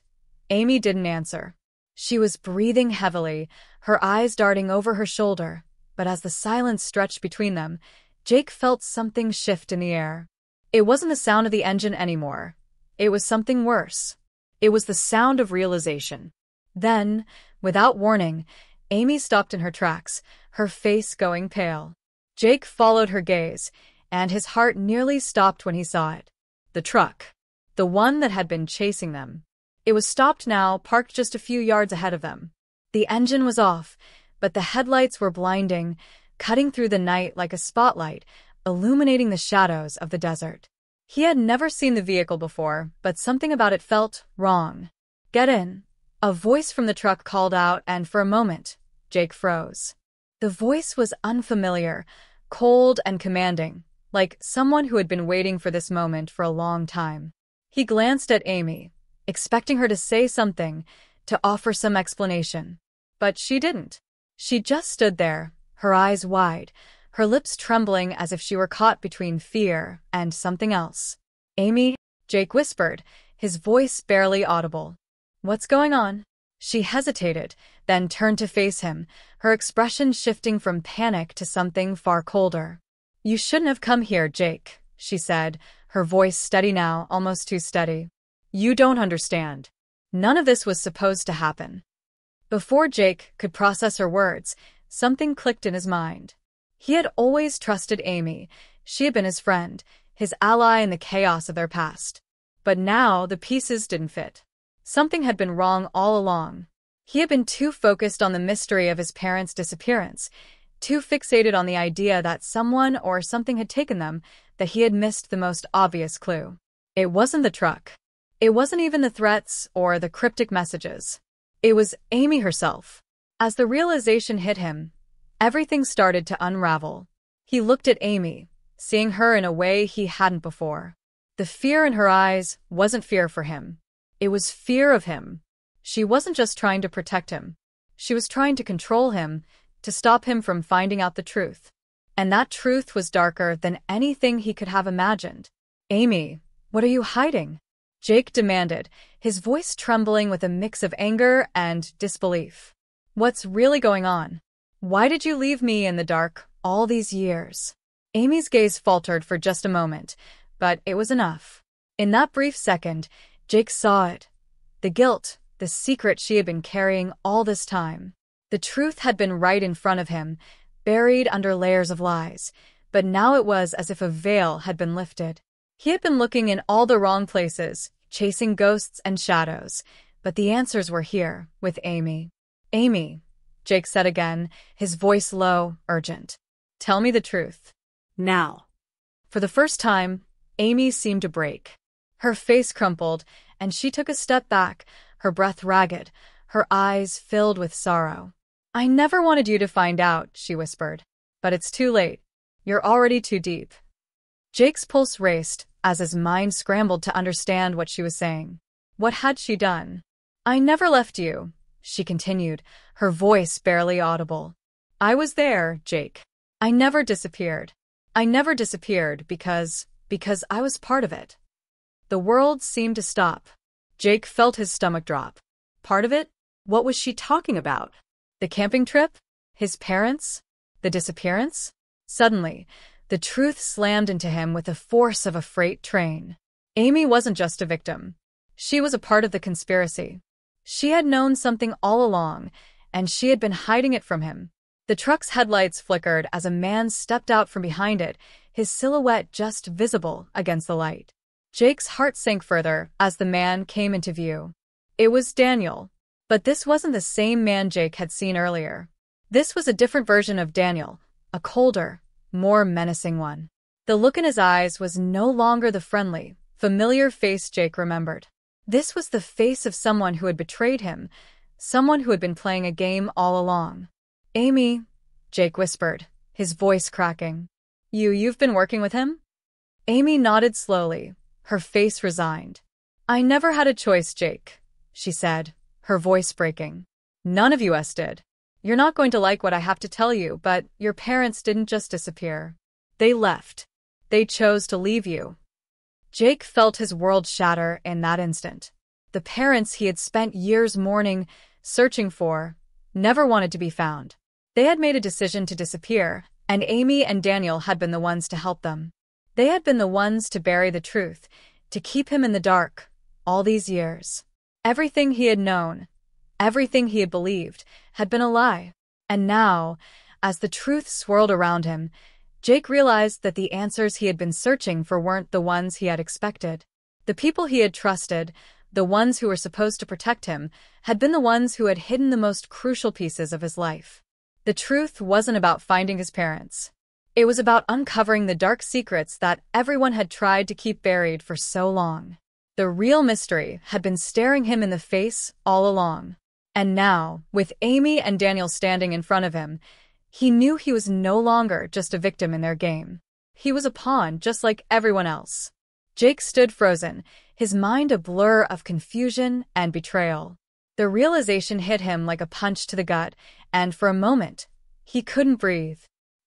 Amy didn't answer. She was breathing heavily, her eyes darting over her shoulder, but as the silence stretched between them, Jake felt something shift in the air. It wasn't the sound of the engine anymore. It was something worse. It was the sound of realization. Then, without warning, Amy stopped in her tracks, her face going pale. Jake followed her gaze, and his heart nearly stopped when he saw it. The truck. The one that had been chasing them. It was stopped now, parked just a few yards ahead of them. The engine was off, but the headlights were blinding, cutting through the night like a spotlight, illuminating the shadows of the desert. He had never seen the vehicle before, but something about it felt wrong. "Get in." A voice from the truck called out, and for a moment, Jake froze. The voice was unfamiliar, cold and commanding, like someone who had been waiting for this moment for a long time. He glanced at Amy, expecting her to say something, to offer some explanation. But she didn't. She just stood there, her eyes wide, her lips trembling as if she were caught between fear and something else. "Amy," Jake whispered, his voice barely audible. "What's going on?" She hesitated, then turned to face him, her expression shifting from panic to something far colder. "You shouldn't have come here, Jake," she said, her voice steady now, almost too steady. "You don't understand. None of this was supposed to happen." Before Jake could process her words, something clicked in his mind. He had always trusted Amy. She had been his friend, his ally in the chaos of their past. But now the pieces didn't fit. Something had been wrong all along. He had been too focused on the mystery of his parents' disappearance, too fixated on the idea that someone or something had taken them, that he had missed the most obvious clue. It wasn't the truck. It wasn't even the threats or the cryptic messages. It was Amy herself. As the realization hit him, everything started to unravel. He looked at Amy, seeing her in a way he hadn't before. The fear in her eyes wasn't fear for him. It was fear of him. She wasn't just trying to protect him. She was trying to control him, to stop him from finding out the truth. And that truth was darker than anything he could have imagined. "Amy, what are you hiding?" Jake demanded, his voice trembling with a mix of anger and disbelief. "What's really going on? Why did you leave me in the dark all these years?" Amy's gaze faltered for just a moment, but it was enough. In that brief second, Jake saw it. The guilt, the secret she had been carrying all this time. The truth had been right in front of him, buried under layers of lies, but now it was as if a veil had been lifted. He had been looking in all the wrong places, chasing ghosts and shadows, but the answers were here, with Amy. "Amy," Jake said again, his voice low, urgent. "Tell me the truth. Now." For the first time, Amy seemed to break. Her face crumpled, and she took a step back, her breath ragged, her eyes filled with sorrow. "I never wanted you to find out," she whispered. "But it's too late. You're already too deep." Jake's pulse raced as his mind scrambled to understand what she was saying. What had she done? "I never left you," she continued, her voice barely audible. "I was there, Jake. I never disappeared. I never disappeared because I was part of it." The world seemed to stop. Jake felt his stomach drop. Part of it? What was she talking about? The camping trip? His parents? The disappearance? Suddenly, the truth slammed into him with the force of a freight train. Amy wasn't just a victim. She was a part of the conspiracy. She had known something all along, and she had been hiding it from him. The truck's headlights flickered as a man stepped out from behind it, his silhouette just visible against the light. Jake's heart sank further as the man came into view. It was Daniel. But this wasn't the same man Jake had seen earlier. This was a different version of Daniel, a colder, more menacing one. The look in his eyes was no longer the friendly, familiar face Jake remembered. This was the face of someone who had betrayed him, someone who had been playing a game all along. "Amy," Jake whispered, his voice cracking. You've been working with him?" Amy nodded slowly, her face resigned. "I never had a choice, Jake," she said, her voice breaking. "None of us did. You're not going to like what I have to tell you, but your parents didn't just disappear. They left. They chose to leave you." Jake felt his world shatter in that instant. The parents he had spent years mourning, searching for, never wanted to be found. They had made a decision to disappear, and Amy and Daniel had been the ones to help them. They had been the ones to bury the truth, to keep him in the dark, all these years. Everything he had known, everything he had believed, had been a lie. And now, as the truth swirled around him, Jake realized that the answers he had been searching for weren't the ones he had expected. The people he had trusted, the ones who were supposed to protect him, had been the ones who had hidden the most crucial pieces of his life. The truth wasn't about finding his parents. It was about uncovering the dark secrets that everyone had tried to keep buried for so long. The real mystery had been staring him in the face all along. And now, with Amy and Daniel standing in front of him, he knew he was no longer just a victim in their game. He was a pawn just like everyone else. Jake stood frozen, his mind a blur of confusion and betrayal. The realization hit him like a punch to the gut, and for a moment, he couldn't breathe.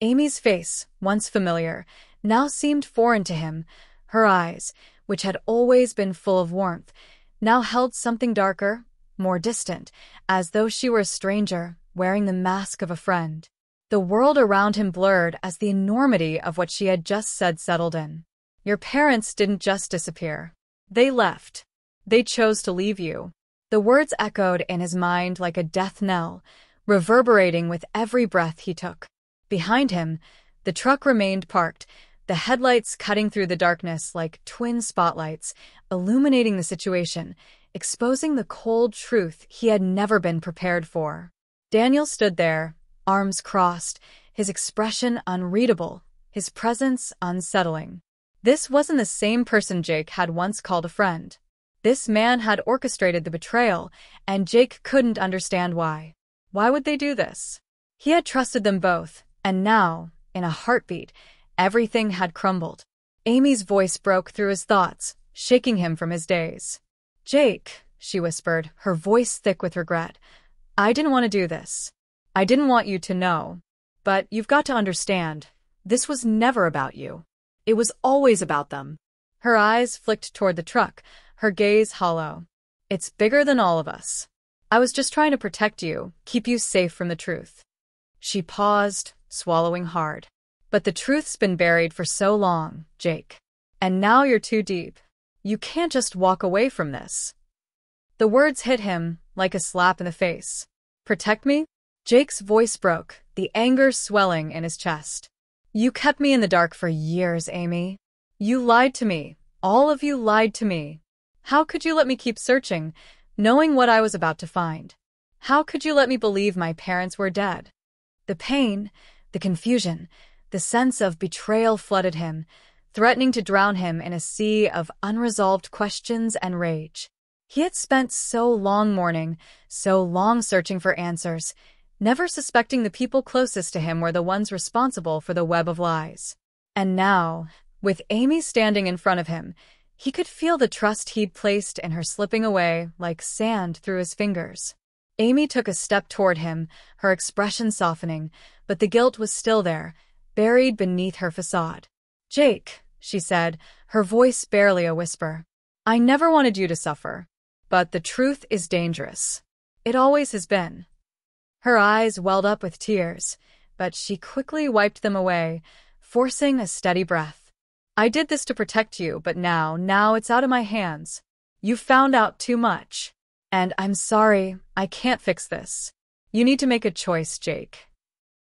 Amy's face, once familiar, now seemed foreign to him. Her eyes, which had always been full of warmth, now held something darker, more distant, as though she were a stranger, wearing the mask of a friend. The world around him blurred as the enormity of what she had just said settled in. "Your parents didn't just disappear. They left. They chose to leave you." The words echoed in his mind like a death knell, reverberating with every breath he took. Behind him, the truck remained parked, the headlights cutting through the darkness like twin spotlights, illuminating the situation, exposing the cold truth he had never been prepared for. Daniel stood there, arms crossed, his expression unreadable, his presence unsettling. This wasn't the same person Jake had once called a friend. This man had orchestrated the betrayal, and Jake couldn't understand why. Why would they do this? He had trusted them both, and now, in a heartbeat, everything had crumbled. Amy's voice broke through his thoughts, shaking him from his daze. "Jake," she whispered, her voice thick with regret, "I didn't want to do this. I didn't want you to know. But you've got to understand. This was never about you. It was always about them. Her eyes flicked toward the truck, her gaze hollow. It's bigger than all of us. I was just trying to protect you, keep you safe from the truth. She paused, swallowing hard. But the truth's been buried for so long, Jake. And now you're too deep. You can't just walk away from this. The words hit him like a slap in the face. Protect me? Jake's voice broke, the anger swelling in his chest. You kept me in the dark for years, Amy. You lied to me. All of you lied to me. How could you let me keep searching, knowing what I was about to find? How could you let me believe my parents were dead? The pain, the confusion, the sense of betrayal flooded him, threatening to drown him in a sea of unresolved questions and rage. He had spent so long mourning, so long searching for answers, never suspecting the people closest to him were the ones responsible for the web of lies. And now, with Amy standing in front of him, he could feel the trust he'd placed in her slipping away like sand through his fingers. Amy took a step toward him, her expression softening, but the guilt was still there, buried beneath her facade. Jake, she said, her voice barely a whisper. I never wanted you to suffer. But the truth is dangerous. It always has been. Her eyes welled up with tears, but she quickly wiped them away, forcing a steady breath. I did this to protect you, but now it's out of my hands. You found out too much. And I'm sorry, I can't fix this. You need to make a choice, Jake.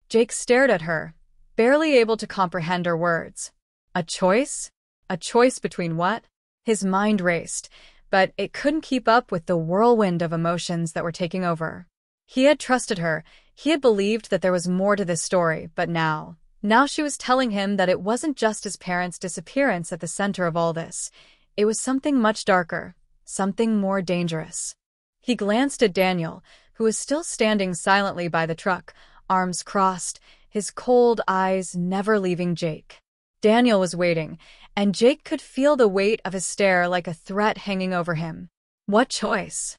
Jake stared at her, barely able to comprehend her words. A choice? A choice between what? His mind raced, but it couldn't keep up with the whirlwind of emotions that were taking over. He had trusted her, he had believed that there was more to this story, but now she was telling him that it wasn't just his parents' disappearance at the center of all this. It was something much darker, something more dangerous. He glanced at Daniel, who was still standing silently by the truck, arms crossed, his cold eyes never leaving Jake. Daniel was waiting, and Jake could feel the weight of his stare like a threat hanging over him. What choice?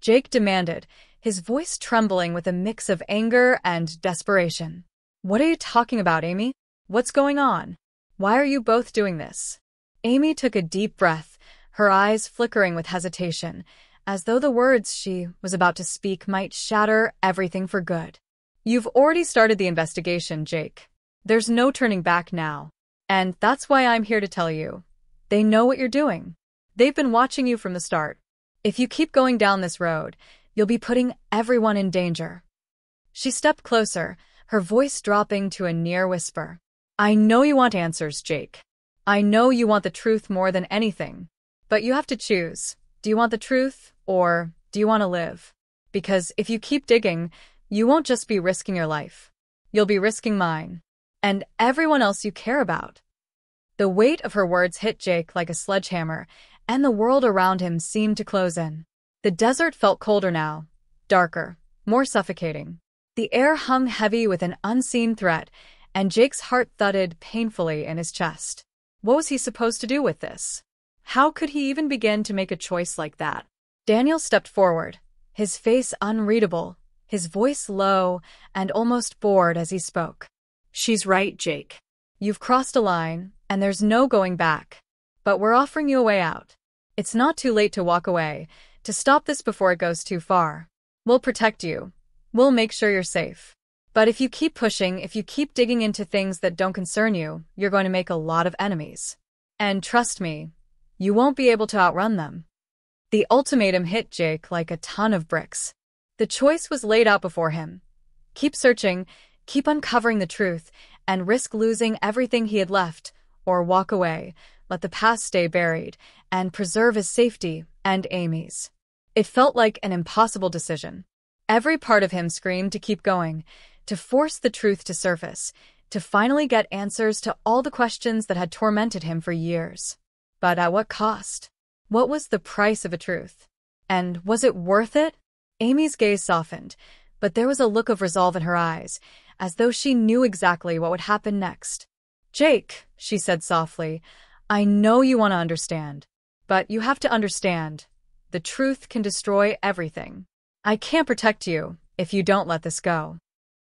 Jake demanded, his voice trembling with a mix of anger and desperation. What are you talking about, Amy? What's going on? Why are you both doing this? Amy took a deep breath, her eyes flickering with hesitation, as though the words she was about to speak might shatter everything for good. You've already started the investigation, Jake. There's no turning back now. And that's why I'm here to tell you. They know what you're doing. They've been watching you from the start. If you keep going down this road, you'll be putting everyone in danger. She stepped closer, her voice dropping to a near whisper. I know you want answers, Jake. I know you want the truth more than anything. But you have to choose. Do you want the truth, or do you want to live? Because if you keep digging, you won't just be risking your life. You'll be risking mine. And everyone else you care about. The weight of her words hit Jake like a sledgehammer, and the world around him seemed to close in. The desert felt colder now, darker, more suffocating. The air hung heavy with an unseen threat, and Jake's heart thudded painfully in his chest. What was he supposed to do with this? How could he even begin to make a choice like that? Daniel stepped forward, his face unreadable, his voice low and almost bored as he spoke. She's right, Jake. You've crossed a line, and there's no going back. But we're offering you a way out. It's not too late to walk away, to stop this before it goes too far. We'll protect you. We'll make sure you're safe. But if you keep pushing, if you keep digging into things that don't concern you, you're going to make a lot of enemies. And trust me, you won't be able to outrun them. The ultimatum hit Jake like a ton of bricks. The choice was laid out before him. Keep searching, keep uncovering the truth, and risk losing everything he had left, or walk away, let the past stay buried, and preserve his safety and Amy's. It felt like an impossible decision. Every part of him screamed to keep going, to force the truth to surface, to finally get answers to all the questions that had tormented him for years. But at what cost? What was the price of a truth? And was it worth it? Amy's gaze softened, but there was a look of resolve in her eyes, as though she knew exactly what would happen next. Jake, she said softly, I know you want to understand. But you have to understand. The truth can destroy everything. I can't protect you if you don't let this go.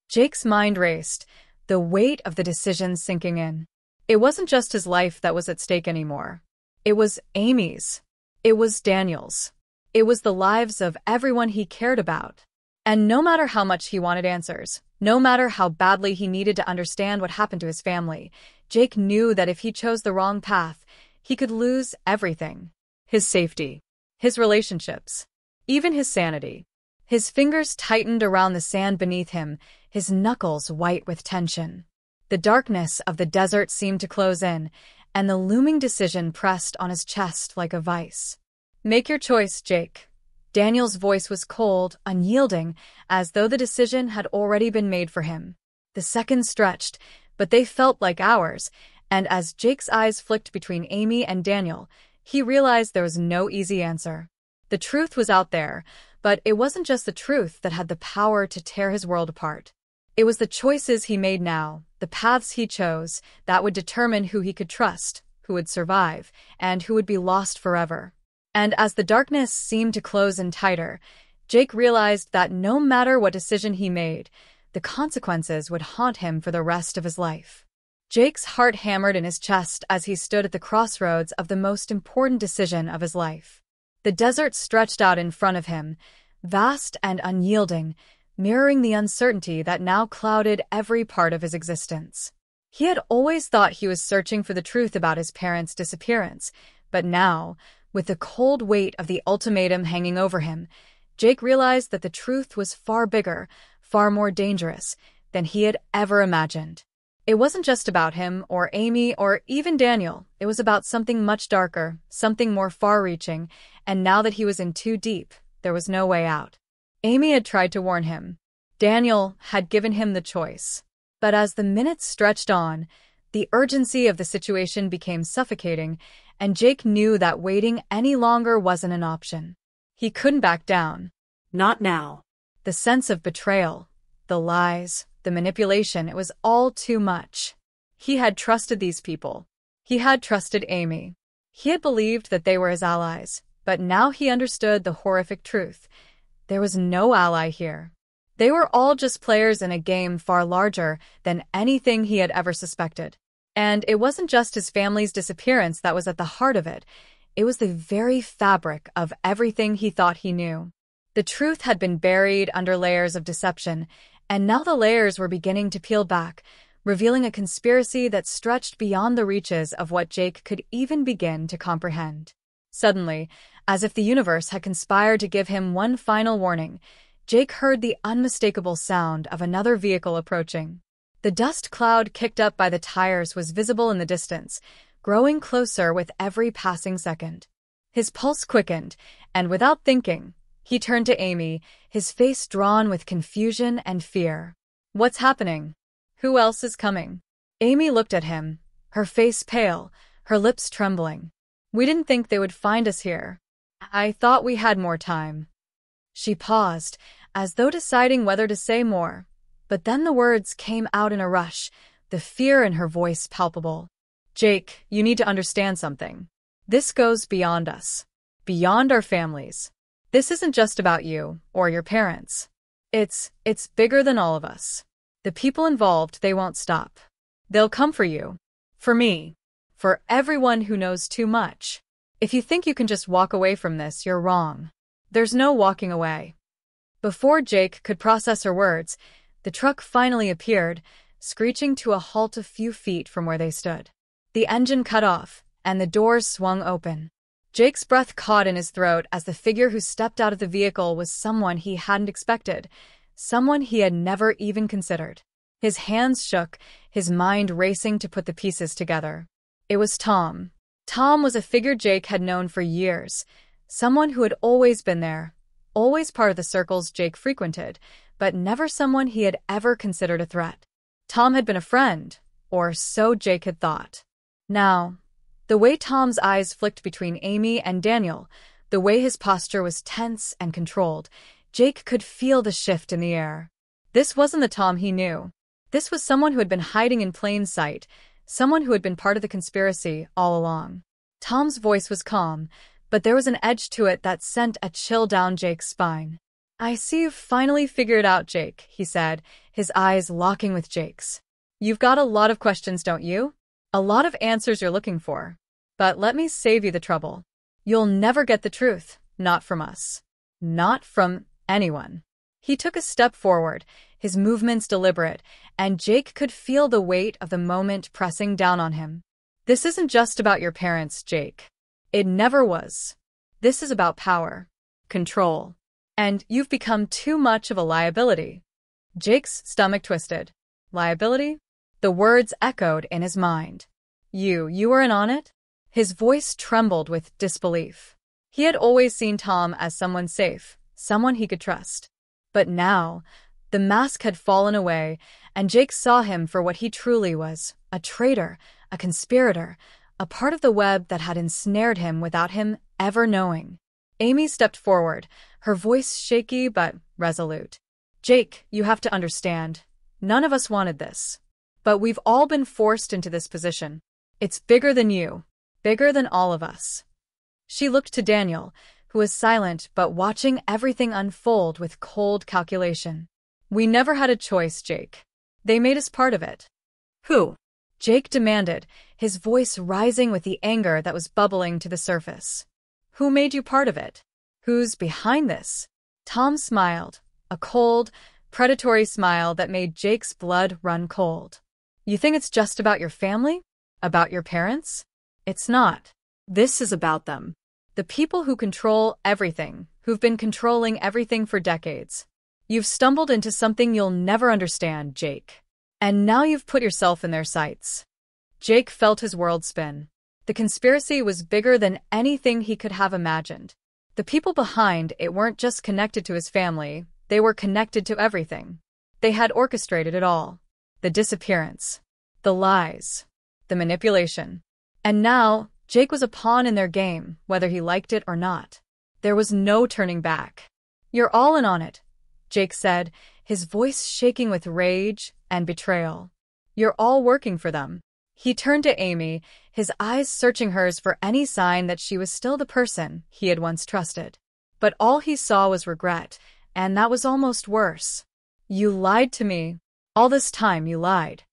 Jake's mind raced, the weight of the decision sinking in. It wasn't just his life that was at stake anymore. It was Amy's. It was Daniel's. It was the lives of everyone he cared about. And no matter how much he wanted answers, no matter how badly he needed to understand what happened to his family, Jake knew that if he chose the wrong path, he could lose everything. His safety, his relationships, even his sanity. His fingers tightened around the sand beneath him, his knuckles white with tension. The darkness of the desert seemed to close in, and the looming decision pressed on his chest like a vice. Make your choice, Jake. Daniel's voice was cold, unyielding, as though the decision had already been made for him. The seconds stretched, but they felt like hours, and as Jake's eyes flicked between Amy and Daniel, he realized there was no easy answer. The truth was out there, but it wasn't just the truth that had the power to tear his world apart. It was the choices he made now, the paths he chose, that would determine who he could trust, who would survive, and who would be lost forever. And as the darkness seemed to close in tighter, Jake realized that no matter what decision he made, the consequences would haunt him for the rest of his life. Jake's heart hammered in his chest as he stood at the crossroads of the most important decision of his life. The desert stretched out in front of him, vast and unyielding, mirroring the uncertainty that now clouded every part of his existence. He had always thought he was searching for the truth about his parents' disappearance, but now, with the cold weight of the ultimatum hanging over him, Jake realized that the truth was far bigger, far more dangerous than he had ever imagined. It wasn't just about him or Amy or even Daniel. It was about something much darker, something more far-reaching, and now that he was in too deep, there was no way out. Amy had tried to warn him. Daniel had given him the choice. But as the minutes stretched on, the urgency of the situation became suffocating, and Jake knew that waiting any longer wasn't an option. He couldn't back down. Not now. The sense of betrayal, the lies, the manipulation, it was all too much. He had trusted these people. He had trusted Amy. He had believed that they were his allies, but now he understood the horrific truth. There was no ally here. They were all just players in a game far larger than anything he had ever suspected. And it wasn't just his family's disappearance that was at the heart of it. It was the very fabric of everything he thought he knew. The truth had been buried under layers of deception, and now the layers were beginning to peel back, revealing a conspiracy that stretched beyond the reaches of what Jake could even begin to comprehend. Suddenly, as if the universe had conspired to give him one final warning, Jake heard the unmistakable sound of another vehicle approaching. The dust cloud kicked up by the tires was visible in the distance, growing closer with every passing second. His pulse quickened, and without thinking, he turned to Amy, his face drawn with confusion and fear. What's happening? Who else is coming? Amy looked at him, her face pale, her lips trembling. We didn't think they would find us here. I thought we had more time. She paused, as though deciding whether to say more. But then the words came out in a rush, the fear in her voice palpable. Jake, you need to understand something. This goes beyond us. Beyond our families. This isn't just about you, or your parents. It's bigger than all of us. The people involved, they won't stop. They'll come for you. For me. For everyone who knows too much. If you think you can just walk away from this, you're wrong. There's no walking away. Before Jake could process her words, the truck finally appeared, screeching to a halt a few feet from where they stood. The engine cut off, and the doors swung open. Jake's breath caught in his throat as the figure who stepped out of the vehicle was someone he hadn't expected, someone he had never even considered. His hands shook, his mind racing to put the pieces together. It was Tom. Tom was a figure Jake had known for years, someone who had always been there, always part of the circles Jake frequented, but never someone he had ever considered a threat. Tom had been a friend, or so Jake had thought. Now, the way Tom's eyes flicked between Amy and Daniel, the way his posture was tense and controlled, Jake could feel the shift in the air. This wasn't the Tom he knew. This was someone who had been hiding in plain sight, someone who had been part of the conspiracy all along. Tom's voice was calm, but there was an edge to it that sent a chill down Jake's spine. I see you've finally figured it out, Jake, he said, his eyes locking with Jake's. You've got a lot of questions, don't you? A lot of answers you're looking for. But let me save you the trouble. You'll never get the truth, not from us. Not from anyone. He took a step forward, his movements deliberate, and Jake could feel the weight of the moment pressing down on him. This isn't just about your parents, Jake. It never was. This is about power, control, and you've become too much of a liability. Jake's stomach twisted. Liability? The words echoed in his mind. You were in on it? His voice trembled with disbelief. He had always seen Tom as someone safe, someone he could trust. But now, the mask had fallen away, and Jake saw him for what he truly was, a traitor, a conspirator, a part of the web that had ensnared him without him ever knowing. Amy stepped forward, her voice shaky but resolute. Jake, you have to understand. None of us wanted this. But we've all been forced into this position. It's bigger than you. Bigger than all of us. She looked to Daniel, who was silent but watching everything unfold with cold calculation. We never had a choice, Jake. They made us part of it. Who? Jake demanded, his voice rising with the anger that was bubbling to the surface. Who made you part of it? Who's behind this? Tom smiled, a cold, predatory smile that made Jake's blood run cold. You think it's just about your family? About your parents? It's not. This is about them. The people who control everything, who've been controlling everything for decades. You've stumbled into something you'll never understand, Jake. And now you've put yourself in their sights. Jake felt his world spin. The conspiracy was bigger than anything he could have imagined. The people behind it weren't just connected to his family, they were connected to everything. They had orchestrated it all. The disappearance. The lies. The manipulation. And now, Jake was a pawn in their game, whether he liked it or not. There was no turning back. You're all in on it, Jake said, his voice shaking with rage and betrayal. You're all working for them. He turned to Amy, his eyes searching hers for any sign that she was still the person he had once trusted. But all he saw was regret, and that was almost worse. You lied to me. All this time you lied.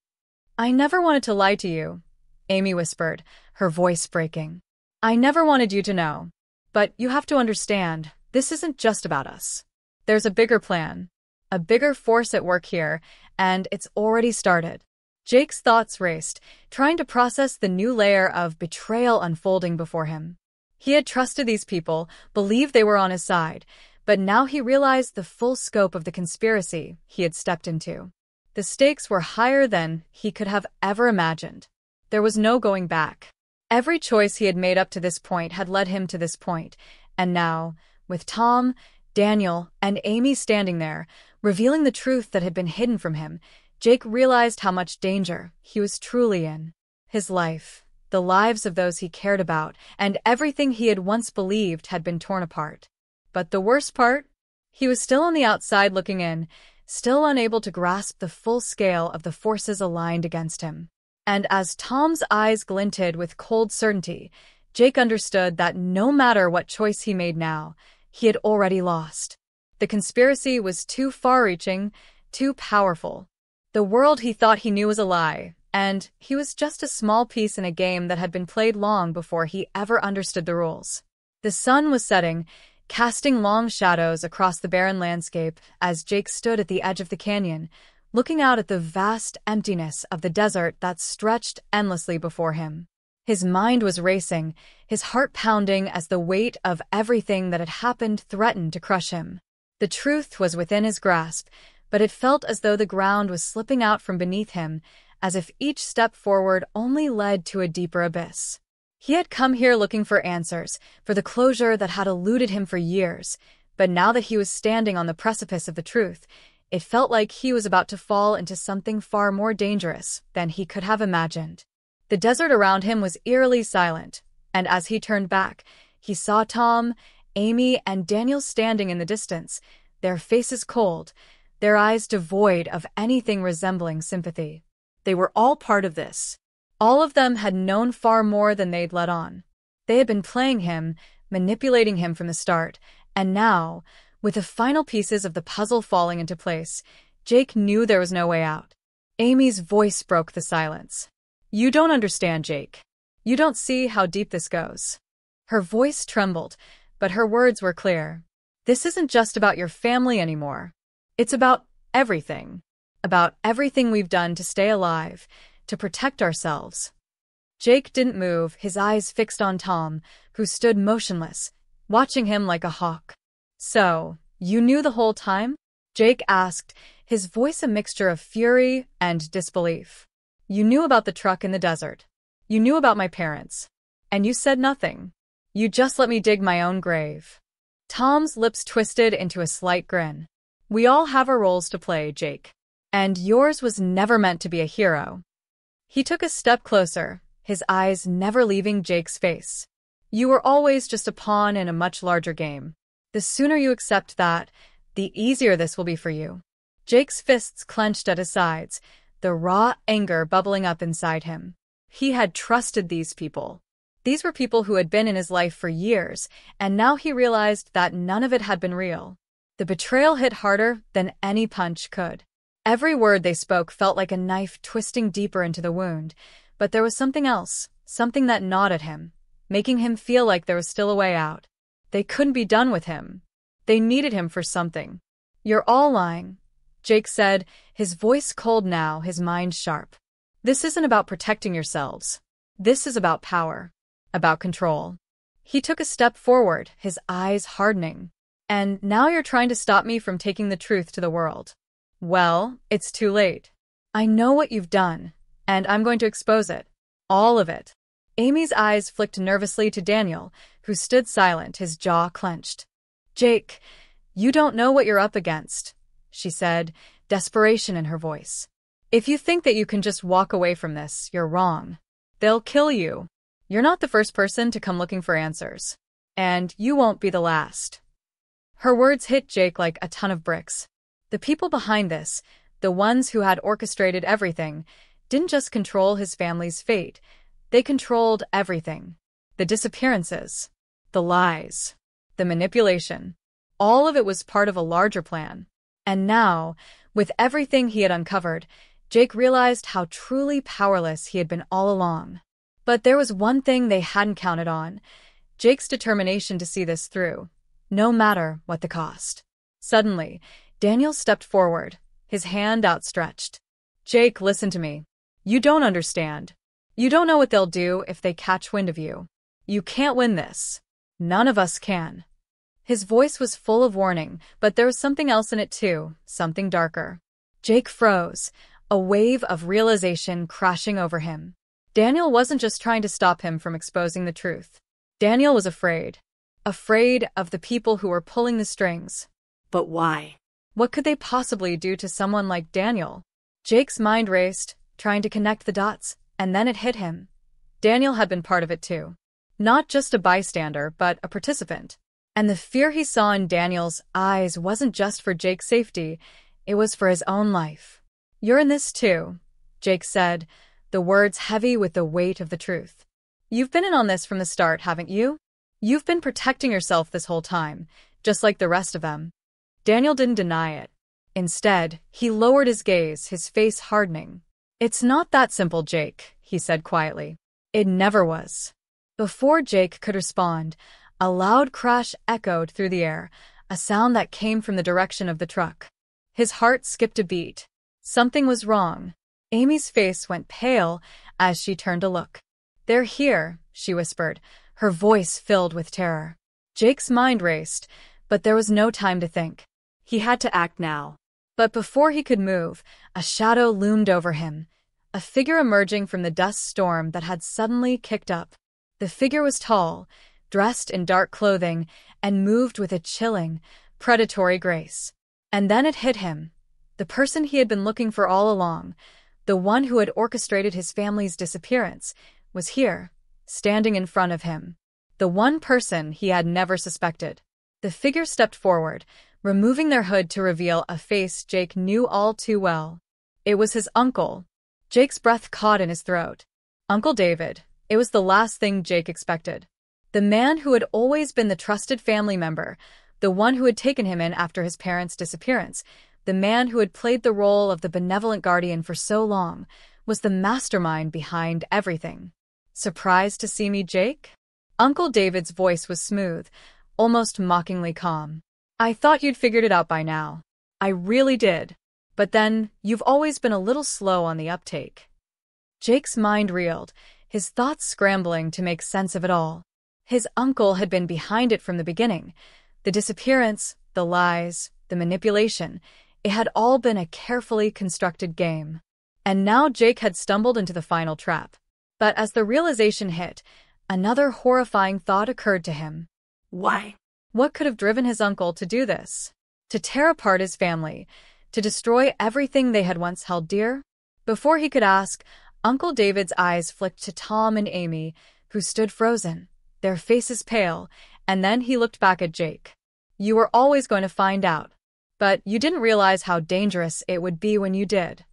I never wanted to lie to you, Amy whispered, her voice breaking. I never wanted you to know. But you have to understand, this isn't just about us. There's a bigger plan, a bigger force at work here, and it's already started. Jake's thoughts raced, trying to process the new layer of betrayal unfolding before him. He had trusted these people, believed they were on his side, but now he realized the full scope of the conspiracy he had stepped into. The stakes were higher than he could have ever imagined. There was no going back. Every choice he had made up to this point had led him to this point, and now, with Tom, Daniel, and Amy standing there, revealing the truth that had been hidden from him, Jake realized how much danger he was truly in. His life, the lives of those he cared about, and everything he had once believed had been torn apart. But the worst part? He was still on the outside looking in, still unable to grasp the full scale of the forces aligned against him. And as Tom's eyes glinted with cold certainty, Jake understood that no matter what choice he made now, he had already lost. The conspiracy was too far-reaching, too powerful. The world he thought he knew was a lie, and he was just a small piece in a game that had been played long before he ever understood the rules. The sun was setting, casting long shadows across the barren landscape as Jake stood at the edge of the canyon, looking out at the vast emptiness of the desert that stretched endlessly before him. His mind was racing, his heart pounding as the weight of everything that had happened threatened to crush him. The truth was within his grasp, but it felt as though the ground was slipping out from beneath him, as if each step forward only led to a deeper abyss. He had come here looking for answers, for the closure that had eluded him for years, but now that he was standing on the precipice of the truth, it felt like he was about to fall into something far more dangerous than he could have imagined. The desert around him was eerily silent, and as he turned back, he saw Tom, Amy, and Daniel standing in the distance, their faces cold, their eyes devoid of anything resembling sympathy. They were all part of this. All of them had known far more than they'd let on. They had been playing him, manipulating him from the start, and now, with the final pieces of the puzzle falling into place, Jake knew there was no way out. Amy's voice broke the silence. You don't understand, Jake. You don't see how deep this goes. Her voice trembled, but her words were clear. This isn't just about your family anymore. It's about everything. About everything we've done to stay alive, to protect ourselves. Jake didn't move, his eyes fixed on Tom, who stood motionless, watching him like a hawk. So, you knew the whole time? Jake asked, his voice a mixture of fury and disbelief. You knew about the truck in the desert. You knew about my parents. And you said nothing. You just let me dig my own grave. Tom's lips twisted into a slight grin. We all have our roles to play, Jake. And yours was never meant to be a hero. He took a step closer, his eyes never leaving Jake's face. You were always just a pawn in a much larger game. The sooner you accept that, the easier this will be for you. Jake's fists clenched at his sides, the raw anger bubbling up inside him. He had trusted these people. These were people who had been in his life for years, and now he realized that none of it had been real. The betrayal hit harder than any punch could. Every word they spoke felt like a knife twisting deeper into the wound, but there was something else, something that gnawed at him, making him feel like there was still a way out. They couldn't be done with him. They needed him for something. You're all lying, Jake said, his voice cold now, his mind sharp. This isn't about protecting yourselves. This is about power, about control. He took a step forward, his eyes hardening. And now you're trying to stop me from taking the truth to the world. Well, it's too late. I know what you've done, and I'm going to expose it. All of it. Amy's eyes flicked nervously to Daniel, who stood silent, his jaw clenched. Jake, you don't know what you're up against, she said, desperation in her voice. If you think that you can just walk away from this, you're wrong. They'll kill you. You're not the first person to come looking for answers. And you won't be the last. Her words hit Jake like a ton of bricks. The people behind this, the ones who had orchestrated everything, didn't just control his family's fate. They controlled everything. The disappearances, the lies, the manipulation. All of it was part of a larger plan. And now, with everything he had uncovered, Jake realized how truly powerless he had been all along. But there was one thing they hadn't counted on: Jake's determination to see this through, no matter what the cost. Suddenly, Daniel stepped forward, his hand outstretched. Jake, listen to me. You don't understand. You don't know what they'll do if they catch wind of you. You can't win this. None of us can. His voice was full of warning, but there was something else in it too, something darker. Jake froze, a wave of realization crashing over him. Daniel wasn't just trying to stop him from exposing the truth. Daniel was afraid. Afraid of the people who were pulling the strings. But why? What could they possibly do to someone like Daniel? Jake's mind raced, trying to connect the dots, and then it hit him. Daniel had been part of it too. Not just a bystander, but a participant. And the fear he saw in Daniel's eyes wasn't just for Jake's safety, it was for his own life. You're in this too, Jake said, the words heavy with the weight of the truth. You've been in on this from the start, haven't you? You've been protecting yourself this whole time, just like the rest of them. Daniel didn't deny it. Instead, he lowered his gaze, his face hardening. It's not that simple, Jake, he said quietly. It never was. Before Jake could respond, a loud crash echoed through the air, a sound that came from the direction of the truck. His heart skipped a beat. Something was wrong. Amy's face went pale as she turned to look. They're here, she whispered, her voice filled with terror. Jake's mind raced, but there was no time to think. He had to act now. But before he could move, a shadow loomed over him, a figure emerging from the dust storm that had suddenly kicked up. The figure was tall, dressed in dark clothing, and moved with a chilling, predatory grace. And then it hit him. The person he had been looking for all along, the one who had orchestrated his family's disappearance, was here, standing in front of him. The one person he had never suspected. The figure stepped forward, removing their hood to reveal a face Jake knew all too well. It was his uncle. Jake's breath caught in his throat. Uncle David. It was the last thing Jake expected. The man who had always been the trusted family member, the one who had taken him in after his parents' disappearance, the man who had played the role of the benevolent guardian for so long, was the mastermind behind everything. "Surprised to see me, Jake?" Uncle David's voice was smooth, almost mockingly calm. "I thought you'd figured it out by now. I really did. But then, you've always been a little slow on the uptake." Jake's mind reeled, his thoughts scrambling to make sense of it all. His uncle had been behind it from the beginning. The disappearance, the lies, the manipulation, it had all been a carefully constructed game. And now Jake had stumbled into the final trap. But as the realization hit, another horrifying thought occurred to him. Why? What could have driven his uncle to do this? To tear apart his family? To destroy everything they had once held dear? Before he could ask, Uncle David's eyes flicked to Tom and Amy, who stood frozen, their faces pale, and then he looked back at Jake. "You were always going to find out. But you didn't realize how dangerous it would be when you did."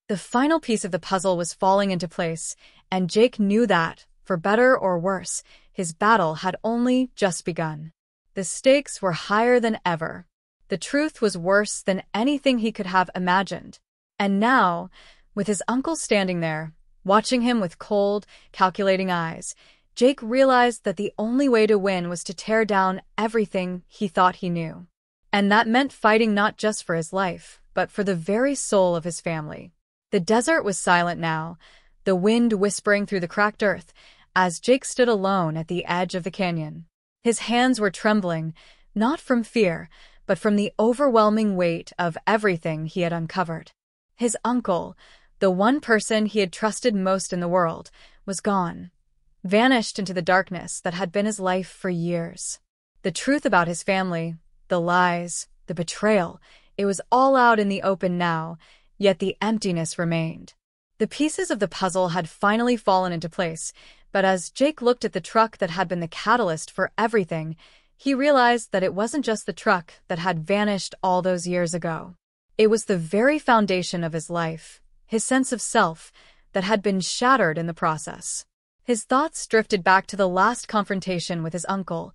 The final piece of the puzzle was falling into place, and Jake knew that, for better or worse, his battle had only just begun. The stakes were higher than ever. The truth was worse than anything he could have imagined. And now, with his uncle standing there, watching him with cold, calculating eyes, Jake realized that the only way to win was to tear down everything he thought he knew. And that meant fighting not just for his life, but for the very soul of his family. The desert was silent now, the wind whispering through the cracked earth, as Jake stood alone at the edge of the canyon. His hands were trembling, not from fear, but from the overwhelming weight of everything he had uncovered. His uncle, the one person he had trusted most in the world, was gone, vanished into the darkness that had been his life for years. The truth about his family, the lies, the betrayal, it was all out in the open now, yet the emptiness remained. The pieces of the puzzle had finally fallen into place, but as Jake looked at the truck that had been the catalyst for everything, he realized that it wasn't just the truck that had vanished all those years ago. It was the very foundation of his life, his sense of self, that had been shattered in the process. His thoughts drifted back to the last confrontation with his uncle,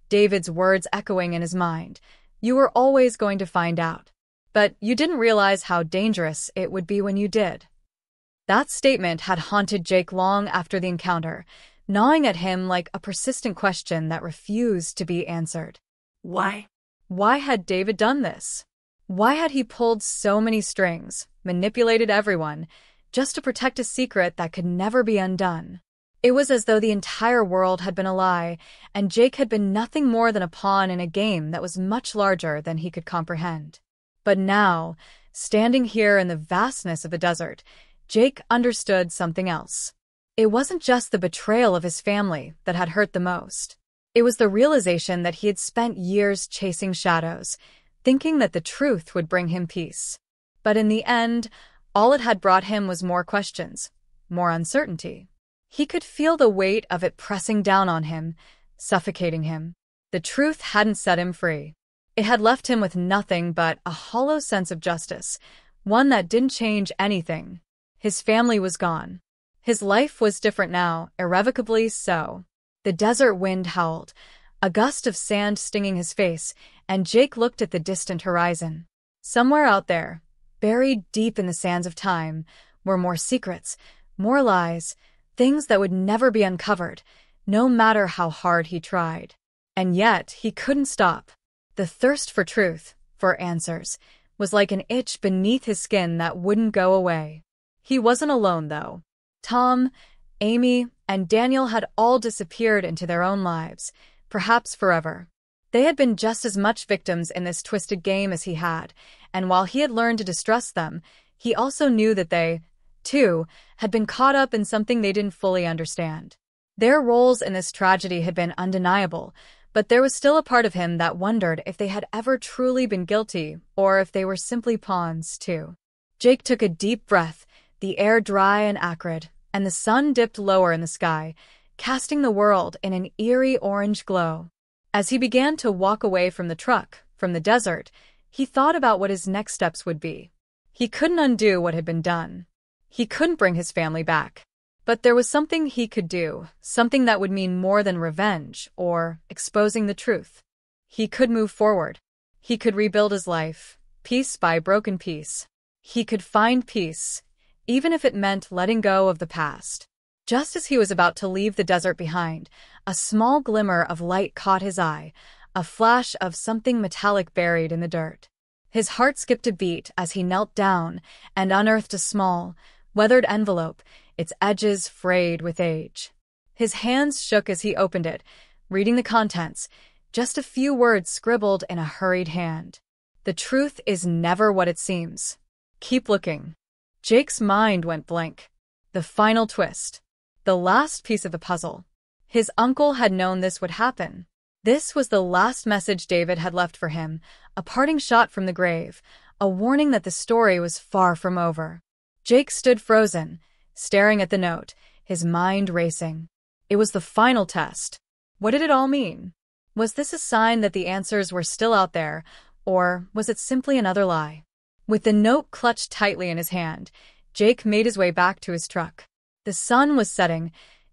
David's words echoing in his mind. "You were always going to find out. But you didn't realize how dangerous it would be when you did." That statement had haunted Jake long after the encounter, gnawing at him like a persistent question that refused to be answered. Why? Why had David done this? Why had he pulled so many strings, manipulated everyone, just to protect a secret that could never be undone? It was as though the entire world had been a lie, and Jake had been nothing more than a pawn in a game that was much larger than he could comprehend. But now, standing here in the vastness of the desert, Jake understood something else. It wasn't just the betrayal of his family that had hurt the most. It was the realization that he had spent years chasing shadows, thinking that the truth would bring him peace. But in the end, all it had brought him was more questions, more uncertainty. He could feel the weight of it pressing down on him, suffocating him. The truth hadn't set him free. It had left him with nothing but a hollow sense of justice, one that didn't change anything. His family was gone. His life was different now, irrevocably so. The desert wind howled, a gust of sand stinging his face, and Jake looked at the distant horizon. Somewhere out there, buried deep in the sands of time, were more secrets, more lies, things that would never be uncovered, no matter how hard he tried. And yet, he couldn't stop. The thirst for truth, for answers, was like an itch beneath his skin that wouldn't go away. He wasn't alone, though. Tom, Amy, and Daniel had all disappeared into their own lives, perhaps forever. They had been just as much victims in this twisted game as he had, and while he had learned to distrust them, he also knew that they, too, had been caught up in something they didn't fully understand. Their roles in this tragedy had been undeniable, but there was still a part of him that wondered if they had ever truly been guilty, or if they were simply pawns, too. Jake took a deep breath, the air dry and acrid, and the sun dipped lower in the sky, casting the world in an eerie orange glow. As he began to walk away from the truck, from the desert, he thought about what his next steps would be. He couldn't undo what had been done. He couldn't bring his family back. But there was something he could do, something that would mean more than revenge or exposing the truth. He could move forward. He could rebuild his life, piece by broken piece. He could find peace, even if it meant letting go of the past. Just as he was about to leave the desert behind, a small glimmer of light caught his eye, a flash of something metallic buried in the dirt. His heart skipped a beat as he knelt down and unearthed a small, weathered envelope, its edges frayed with age. His hands shook as he opened it, reading the contents, just a few words scribbled in a hurried hand. The truth is never what it seems. Keep looking. Jake's mind went blank. The final twist. The last piece of the puzzle. His uncle had known this would happen. This was the last message David had left for him, a parting shot from the grave, a warning that the story was far from over. Jake stood frozen, staring at the note, his mind racing. It was the final test. What did it all mean? Was this a sign that the answers were still out there, or was it simply another lie? With the note clutched tightly in his hand, Jake made his way back to his truck. The sun was setting,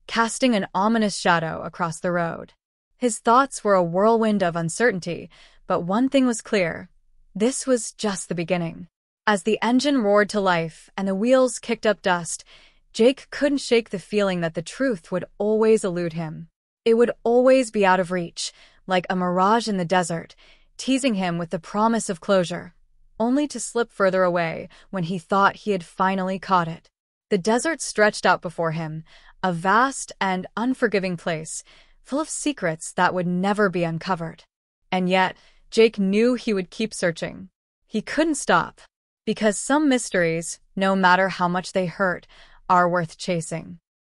casting an ominous shadow across the road. His thoughts were a whirlwind of uncertainty, but one thing was clear. This was just the beginning. As the engine roared to life and the wheels kicked up dust, Jake couldn't shake the feeling that the truth would always elude him. It would always be out of reach, like a mirage in the desert, teasing him with the promise of closure, only to slip further away when he thought he had finally caught it. The desert stretched out before him, a vast and unforgiving place, full of secrets that would never be uncovered. And yet, Jake knew he would keep searching. He couldn't stop, because some mysteries, no matter how much they hurt, are worth chasing.